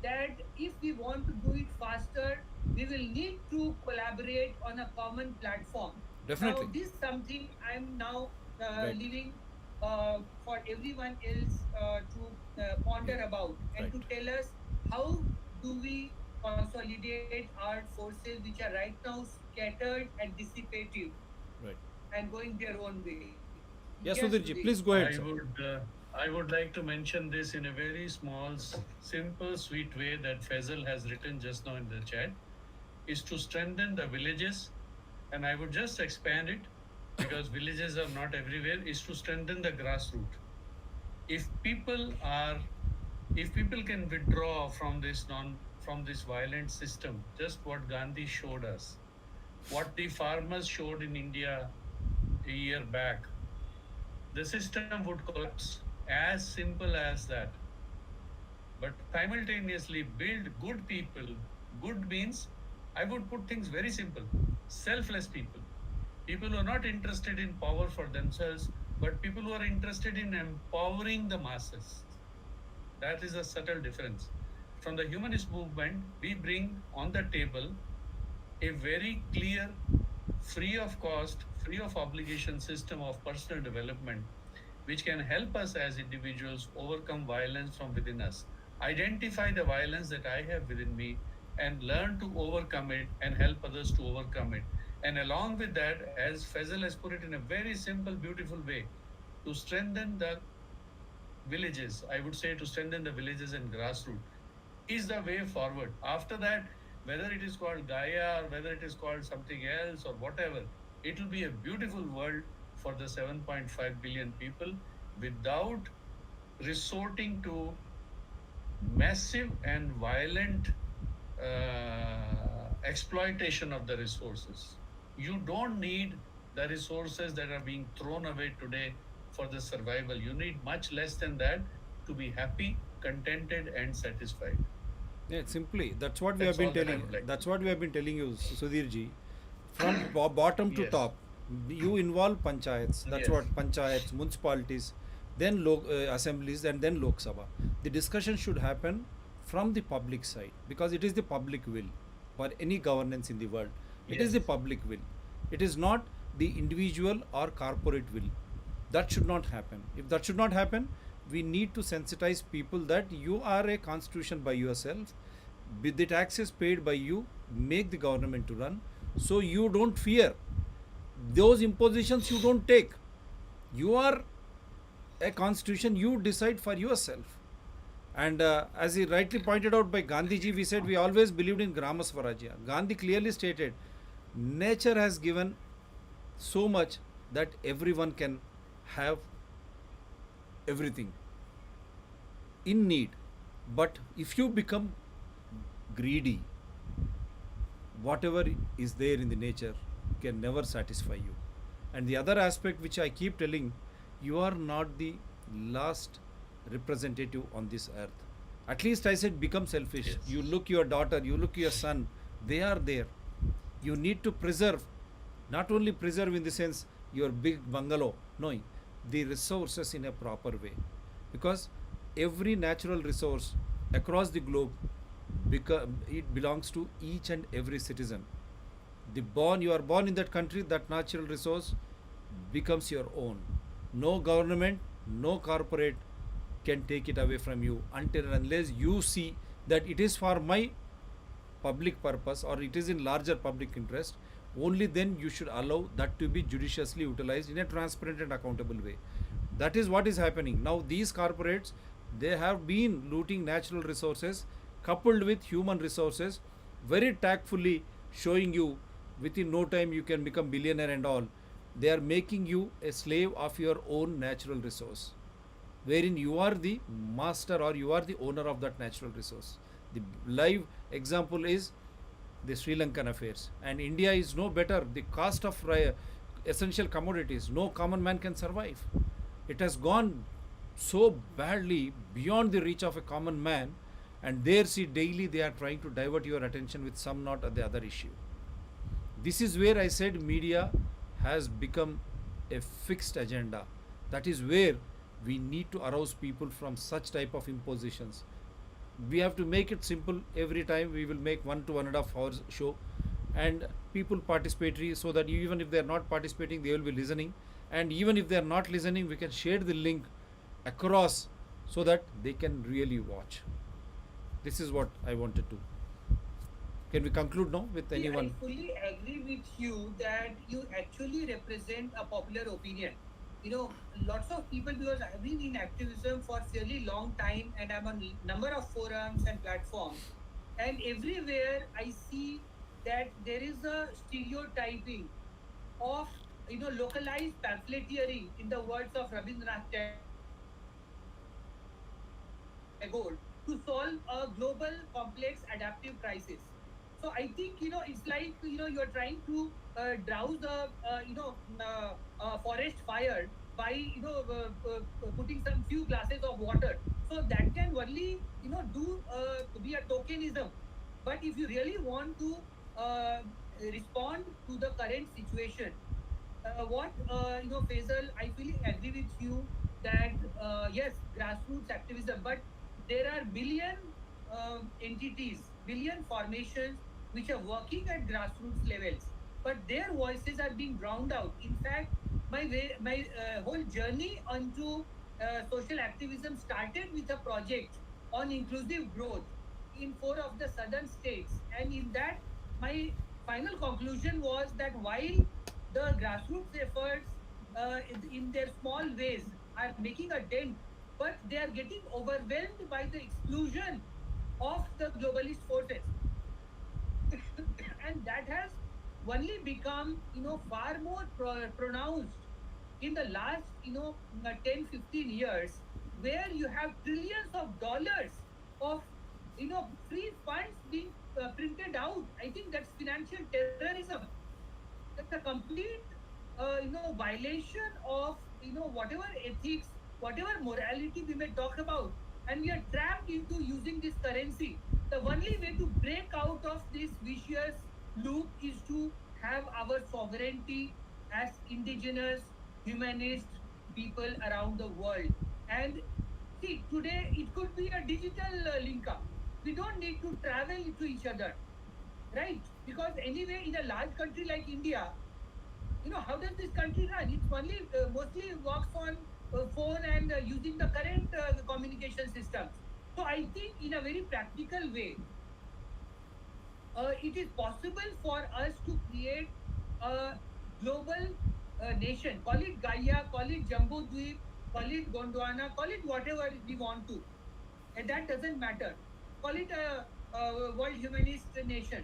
that if we want to do it faster, we will need to collaborate on a common platform. Now, Definitely. this is something I'm now Right. leaving for everyone else to ponder Yeah. about and Right. to tell us how do we consolidate our forces which are right now scattered and dissipative Right. and going their own way. Yeah, Yes, Sudhirji, Sudhir. please go ahead, I sir. would like to mention this in a very small, simple, sweet way that Faisal has written just now in the chat, is to strengthen the villages, and I would just expand it because villages are not everywhere, is to strengthen the grassroots. If people are, if people can withdraw from this violent system, just what Gandhi showed us, what the farmers showed in India a year back, the system would collapse. As simple as that. But simultaneously build good people. Good means, I would put things very simple, selfless people. People who are not interested in power for themselves, but people who are interested in empowering the masses. That is a subtle difference. From the humanist movement, we bring on the table a very clear, free of cost, free of obligation system of personal development, which can help us as individuals overcome violence from within us, identify the violence that I have within me, and learn to overcome it and help others to overcome it. And along with that, as Faisal has put it in a very simple, beautiful way, to strengthen the villages, I would say to strengthen the villages and grassroots is the way forward. After that, whether it is called Gaia or whether it is called something else or whatever, it will be a beautiful world for the 7.5 billion people without resorting to massive and violent exploitation of the resources. You don't need the resources that are being thrown away today for the survival. You need much less than that to be happy, contented, and satisfied. Yeah, simply that's what we have That's been all that I telling. would like to That's say. what we have been telling you, Sudhir ji. From bottom to Yes. top, you involve panchayats. That's Yes. what panchayats, municipalities, then assemblies, and then Lok Sabha. The discussion should happen from the public side because it is the public will for any governance in the world. It is Yes. the public will. It is not the individual or corporate will. That should not happen. If that should not happen, we need to sensitize people that you are a constitution by yourself, with the taxes paid by you, make the government to run, so you don't fear those impositions. You don't take. You are a constitution. You decide for yourself. And as he rightly pointed out by Gandhiji, we said we always believed in Grama Swarajya. Gandhi clearly stated, nature has given so much that everyone can have everything in need. But if you become greedy, whatever is there in the nature can never satisfy you. And the other aspect which I keep telling, you are not the last representative on this earth. At least I said become selfish. Yes. You look your daughter, you look your son, they are there. You need to preserve, not only preserve in the sense your big bungalow, no, the resources in a proper way. Because every natural resource across the globe, it belongs to each and every citizen. You are born in that country, that natural resource becomes your own. No government, no corporate can take it away from you until and unless you see that it is for my public purpose or it is in larger public interest. Only then you should allow that to be judiciously utilized in a transparent and accountable way. That is what is happening now. These corporates, they have been looting natural resources coupled with human resources, very tactfully showing you within no time you can become billionaire and all. They are making you a slave of your own natural resource, wherein you are the master or you are the owner of that natural resource. The live example is the Sri Lankan affairs, and India is no better. The cost of essential commodities, no common man can survive. It has gone so badly beyond the reach of a common man, and there see daily they are trying to divert your attention with some not the other issue. This is where I said media has become a fixed agenda. That is where we need to arouse people from such type of impositions. We have to make it simple. Every time we will make 1 to 1.5 hours show, and people participatory, so that even if they are not participating, they will be listening. And even if they are not listening, we can share the link across so that they can really watch. This is what I wanted to. Can we conclude now with See, anyone? I fully agree with you that you actually represent a popular opinion. Lots of people, because I've been in activism for fairly long time and I'm on number of forums and platforms, and everywhere I see that there is a stereotyping of localized pamphleteering, in the words of Rabindranath Tagore, to solve a global complex adaptive crisis. So I think it's like you're trying to drowse a forest fire by putting some few glasses of water. So that can only do be a tokenism. But if you really want to respond to the current situation, what Faisal, I fully agree with you that yes, grassroots activism, but there are billion entities, billion formations which are working at grassroots levels, but their voices are being drowned out. In fact, my whole journey onto social activism started with a project on inclusive growth in 4 of the southern states, and in that my final conclusion was that while the grassroots efforts in their small ways are making a dent, but they are getting overwhelmed by the exclusion of the globalist forces. And that has only become far more pronounced in the last 10-15 years, where you have trillions of dollars of free funds being printed out. I think that's financial terrorism. That's a complete violation of whatever ethics, whatever morality we may talk about, and we are trapped into using this currency. The only way to break out of this vicious loop is to have our sovereignty as indigenous humanist people around the world. And see, today it could be a digital link up. We don't need to travel to each other, right? Because anyway, in a large country like India, how does this country run? It's only mostly works on phone and using the current communication systems. So I think in a very practical way, it is possible for us to create a global nation. Call it Gaia, call it Jumbo Dweep, call it Gondwana, call it whatever we want to, and that doesn't matter. Call it a world humanist nation.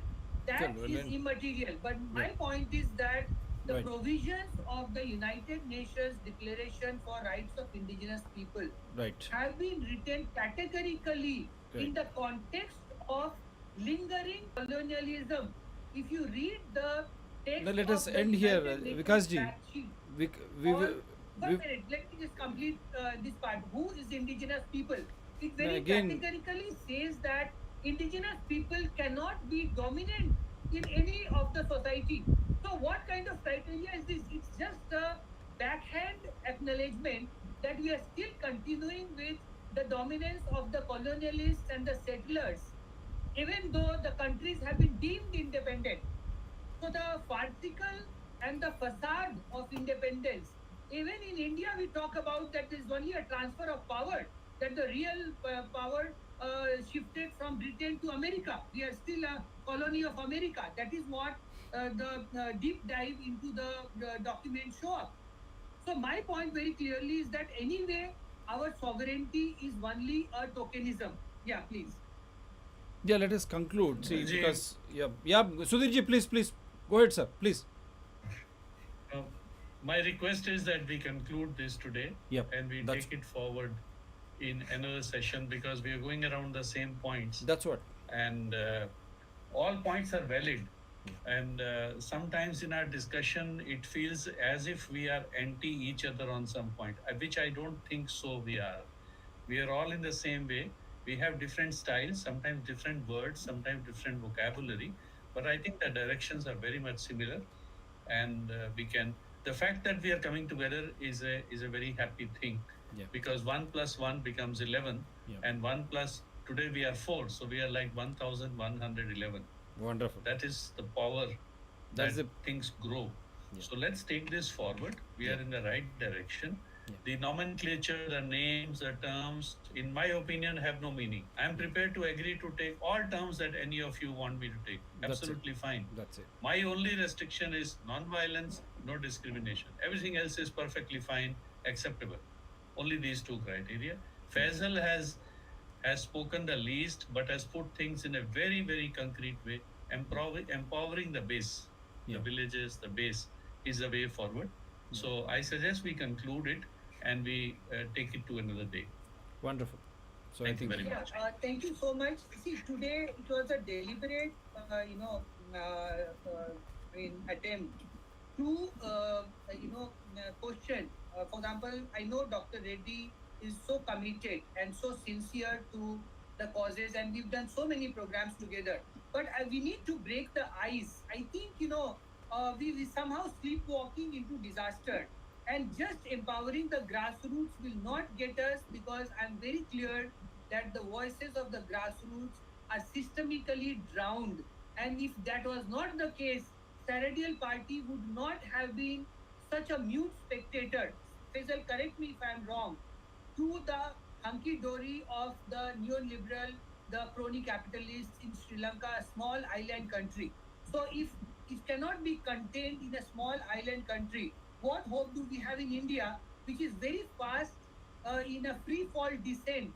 Okay, That well is then, immaterial. But yeah, my point is that the right, provisions of the United Nations Declaration for Rights of Indigenous People right, have been written categorically right. in the context of lingering colonialism. If you read the Now text let us of the end here, United Nations Vikasji. fact sheet We, we, on we, one we, minute, let me just complete this part. Who is indigenous people? It now very again, categorically says that indigenous people cannot be dominant in any of the society. So what kind of criteria is this? It's just a backhand acknowledgement that we are still continuing with the dominance of the colonialists and the settlers, even though the countries have been deemed independent. So the farcical and the facade of independence. Even in India, we talk about that there is only a transfer of power, that the real power shifted from Britain to America. We are still a colony of America. That is what the deep dive into the document show up. So my point very clearly is that anyway, our sovereignty is only a tokenism. Yeah, please. yeah, let us conclude. See, Rajiv, because, yeah, yeah, Sudhirji, please, please, go ahead, sir, please. uh, my request is that we conclude this today Yep, and we that's, take it forward in another session because we are going around the same points that's what. and all points are valid. And sometimes in our discussion, it feels as if we are anti each other on some point, which I don't think so. We are all in the same way. We have different styles, sometimes different words, sometimes different vocabulary, but I think the directions are very much similar. And we can. The fact that we are coming together is a very happy thing, Yeah, because 1 plus 1 becomes 11, yeah, and 1 plus today we are 4, so we are like 1,111. wonderful. That is the power That's that the, things grow. yeah, So let's take this forward. We yeah, are in the right direction. yeah, The nomenclature, the names, the terms, in my opinion, have no meaning. I am prepared to agree to take all terms that any of you want me to take. that's it, Absolutely fine. that's it. My only restriction is non-violence, no discrimination. Everything else is perfectly fine, acceptable. Only these two criteria. Faisal has spoken the least, but has put things in a very, very concrete way. Empowering the base, Yeah, the villages, the base is the way forward. yeah, So I suggest we conclude it and we take it to another day. wonderful. So I Thank you think, very Yeah, much. thank you so much. See, today it was a deliberate, attempt to, question. For example, I know Dr. Reddy is so committed and so sincere to the causes, and we've done so many programs together. But we need to break the ice. I think, we somehow sleepwalking into disaster. And just empowering the grassroots will not get us, because I'm very clear that the voices of the grassroots are systemically drowned. And if that was not the case, Saradial party would not have been such a mute spectator. Faisal, correct me if I'm wrong, to the hunky dory of the neoliberal, the crony capitalists in Sri Lanka, a small island country. So if it cannot be contained in a small island country, what hope do we have in India, which is very fast in a free fall descent?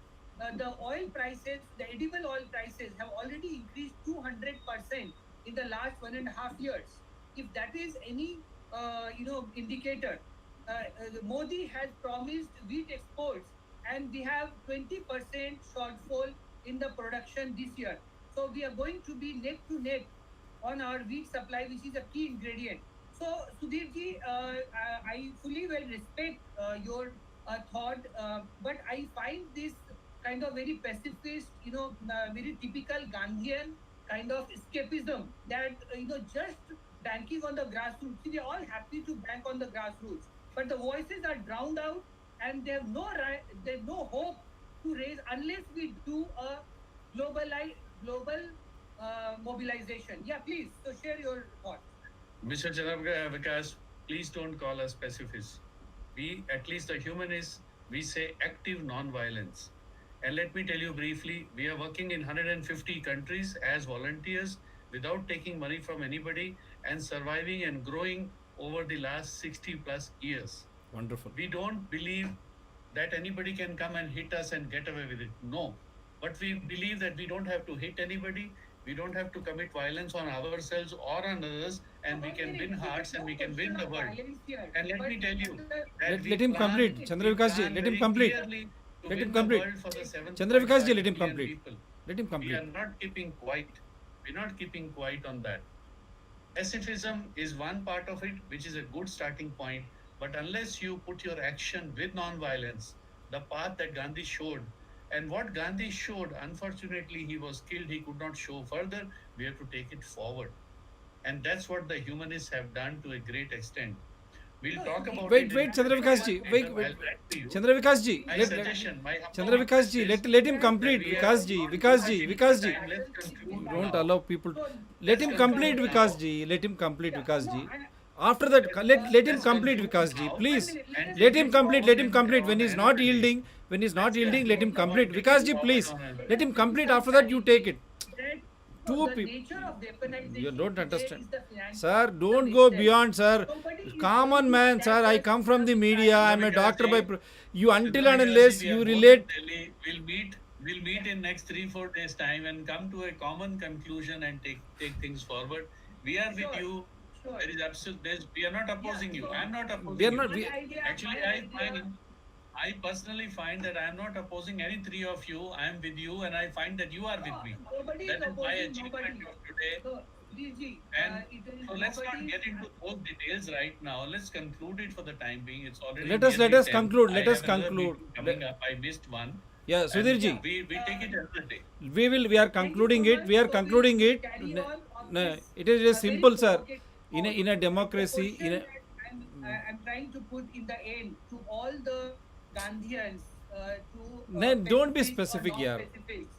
The oil prices, the edible oil prices have already increased 200% in the last 1.5 years. If that is any indicator, Modi has promised wheat exports, and we have 20% shortfall in the production this year. So we are going to be neck to neck on our wheat supply, which is a key ingredient. So Sudhirji, I fully well respect your thought, but I find this kind of very pacifist, very typical Gandhian kind of escapism that just banking on the grassroots. See, we're all happy to bank on the grassroots, but the voices are drowned out, and they have no right, there's no hope to raise unless we do a global mobilization. Yeah, please. So share your thoughts. Mr. Vikas, please don't call us pacifists. We, at least the humanists, we say active non-violence. And let me tell you briefly, we are working in 150 countries as volunteers without taking money from anybody and surviving and growing over the last 60 plus years. Wonderful. We don't believe that anybody can come and hit us and get away with it. No. But we believe that we don't have to hit anybody. We don't have to commit violence on ourselves or on others, and we can win hearts and we can win the world. And let me tell you, that Let him complete. Chandra Vikas ji, let him complete. Let him complete. Chandra Vikas ji, let him complete. Let him We complete. are not keeping quiet. We're not keeping quiet on that. Pacifism is one part of it, which is a good starting point. But unless you put your action with non-violence, the path that Gandhi showed, and what Gandhi showed, unfortunately, he was killed. He could not show further. We have to take it forward. And that's what the humanists have done to a great extent. We'll talk about Wait, it. wait, Chandra Vikas ji. Wait. I'll write to you. Chandra Vikas ji. My Let, suggestion, my Chandra Vikas ji, let him complete. Vikas ji. Vikas ji. Let's conclude Don't now. allow people. Let him complete, Vikas ji. Let him complete, Vikas ji. After that, let him complete, Vikas ji. Please. Let him complete. Let him complete. When he's not yielding, let him complete. Vikas ji, please. Let him complete. After that, you take it. Two The people. nature of weaponization You don't today understand. is the finance- Sir, the don't go business. beyond, sir. Nobody is Common doing man, that sir. I as come from the media. I'm a doctor by. You until and Chandra unless Gadhali, we you are both relate. in Delhi. We'll meet in next 3-4 days time and come to a common conclusion and take things forward. We are with Sure, you. sure. There is we are not opposing you. so I'm not opposing We are you. not. Actually, I personally find that I am not opposing any three of you. I am with you, and I find that you are with me. Nobody is That is my opposing achievement nobody. of today. So, Ji, And it is so let's not nobody- get into those details right now. Let's conclude it for the time being. It's already Let us nearly 10. conclude. Let I us have another conclude. meeting coming up. I missed one. Yeah, And Sudhir ji. we take it another day. We are concluding it. We are concluding it. No, it is just simple, sir. In a democracy, in a. I'm trying to put in the end to all the Gandhians, No, don't be pacifists or specific here. non-pacifists,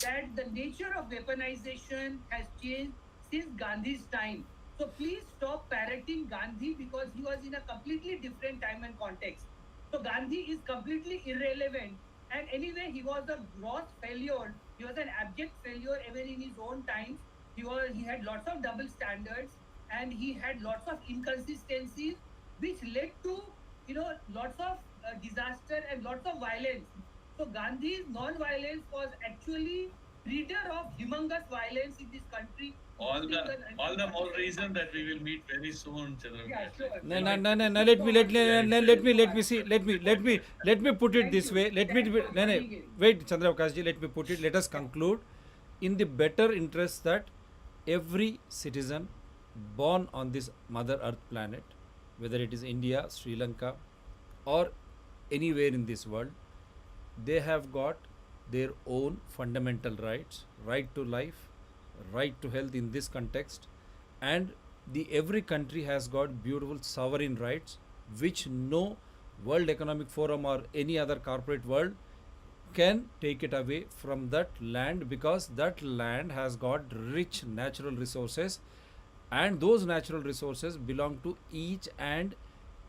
that the nature of weaponization has changed since Gandhi's time. So please stop parroting Gandhi because he was in a completely different time and context. So Gandhi is completely irrelevant. And anyway, he was a gross failure. He was an abject failure even in his own times. He had lots of double standards and he had lots of inconsistencies, which led to lots of disaster and lots of violence. So Gandhi's non-violence was actually breeder of humongous violence in this country. All the more reason that we will meet very soon, Chandra. Yeah, sure. No. Let me see. Let me put it this way. Wait, Chandra Vikas ji. Let me put it. Let us conclude in the better interest that every citizen born on this Mother Earth planet, whether it is India, Sri Lanka, or anywhere in this world, they have got their own fundamental rights: right to life, right to health in this context, and every country has got beautiful sovereign rights which no World Economic Forum or any other corporate world can take it away from that land, because that land has got rich natural resources, and those natural resources belong to each and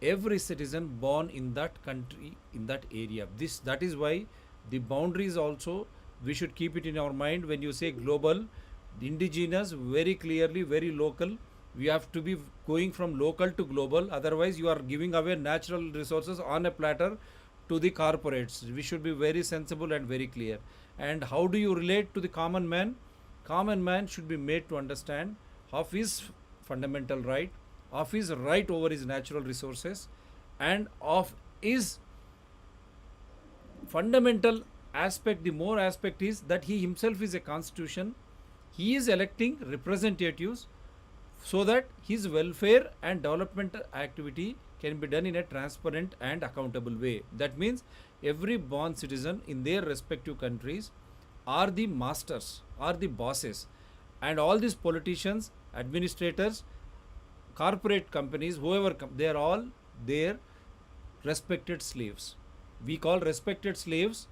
every citizen born in that country, in that area. That is why the boundaries also, we should keep it in our mind. When you say global, indigenous, very clearly, very local. We have to be going from local to global, otherwise you are giving away natural resources on a platter to the corporates. We should be very sensible and very clear. And how do you relate to the common man? Common man should be made to understand of his fundamental right, of his right over his natural resources, and of his fundamental aspect. The more aspect is that he himself is a constitution, He is electing representatives so that his welfare and development activity can be done in a transparent and accountable way. That means every born citizen in their respective countries are the masters, are the bosses, and all these politicians, administrators, corporate companies, whoever they are all their respected slaves. We call respected slaves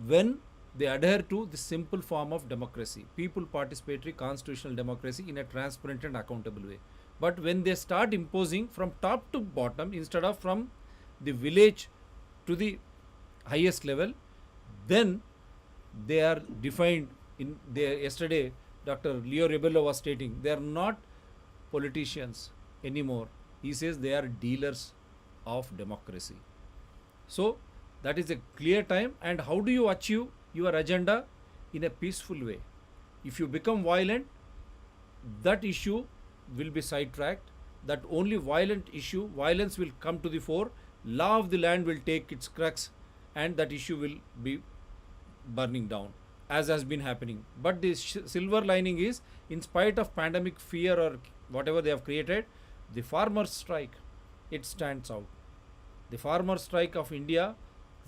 when they adhere to the simple form of democracy, people participatory constitutional democracy in a transparent and accountable way. But when they start imposing from top to bottom instead of from the village to the highest level, then they are defined in their yesterday Dr. Leo Rebello was stating they are not politicians anymore. He says they are dealers of democracy. So that is a clear time. And how do you achieve your agenda? In a peaceful way. If you become violent, that issue will be sidetracked. That only violence will come to the fore. Law of the land will take its crux, and that issue will be burning down, as has been happening. But the silver lining is, in spite of pandemic fear or whatever they have created, the farmers' strike, it stands out. The farmer strike of India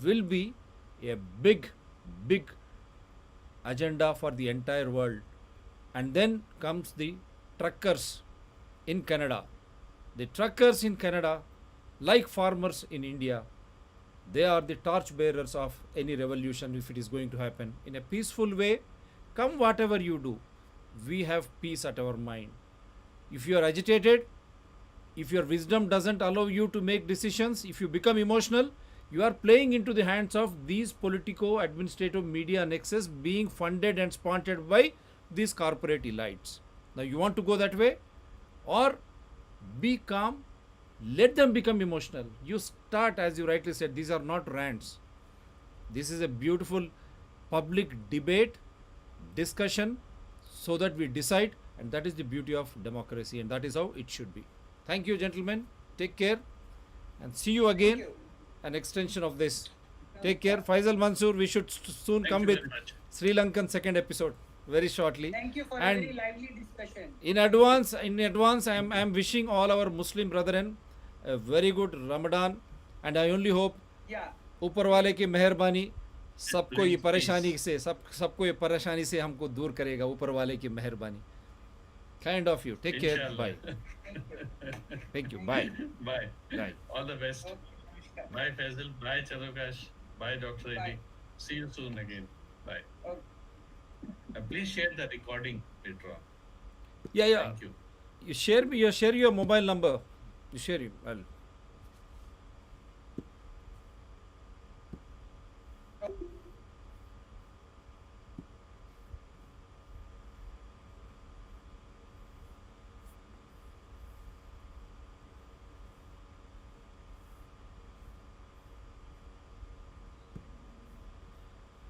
will be a big agenda for the entire world. And then comes the truckers in Canada. The truckers in Canada, like farmers in India, they are the torch bearers of any revolution if it is going to happen. In a peaceful way, come whatever you do, we have peace at our mind. If you are agitated, if your wisdom doesn't allow you to make decisions, if you become emotional, you are playing into the hands of these politico administrative media nexus being funded and sponsored by these corporate elites. Now you want to go that way, or be calm, let them become emotional. You start, as you rightly said, these are not rants. This is a beautiful public debate, discussion, so that we decide, and that is the beauty of democracy, and that is how it should be. Thank you, gentlemen. Take care, and see you again. Thank you. An extension of this. Take care. Faisal Mansoor, we should soon Thank come you with very much. Sri Lankan second episode very shortly. Thank you for a And very lively discussion. in advance, I am wishing all our Muslim brethren a very good Ramadan, and I only hope Yeah. ऊपर वाले की मेहरबानी सबको ये Please, परेशानी please. से सबको ये परेशानी से हमको दूर करेगा, ऊपर वाले की मेहरबानी. Kind of you. Take care. Inshallah. Bye. Thank you. Bye. Bye. Bye. All the best. Okay, namaskar. Bye, Faisal. Bye, Charukash. Bye, Dr. Bye. Edi. See you soon again. Bye. Okay. Please share the recording later on. Yeah. Thank you. You share your mobile number. You share it. I'll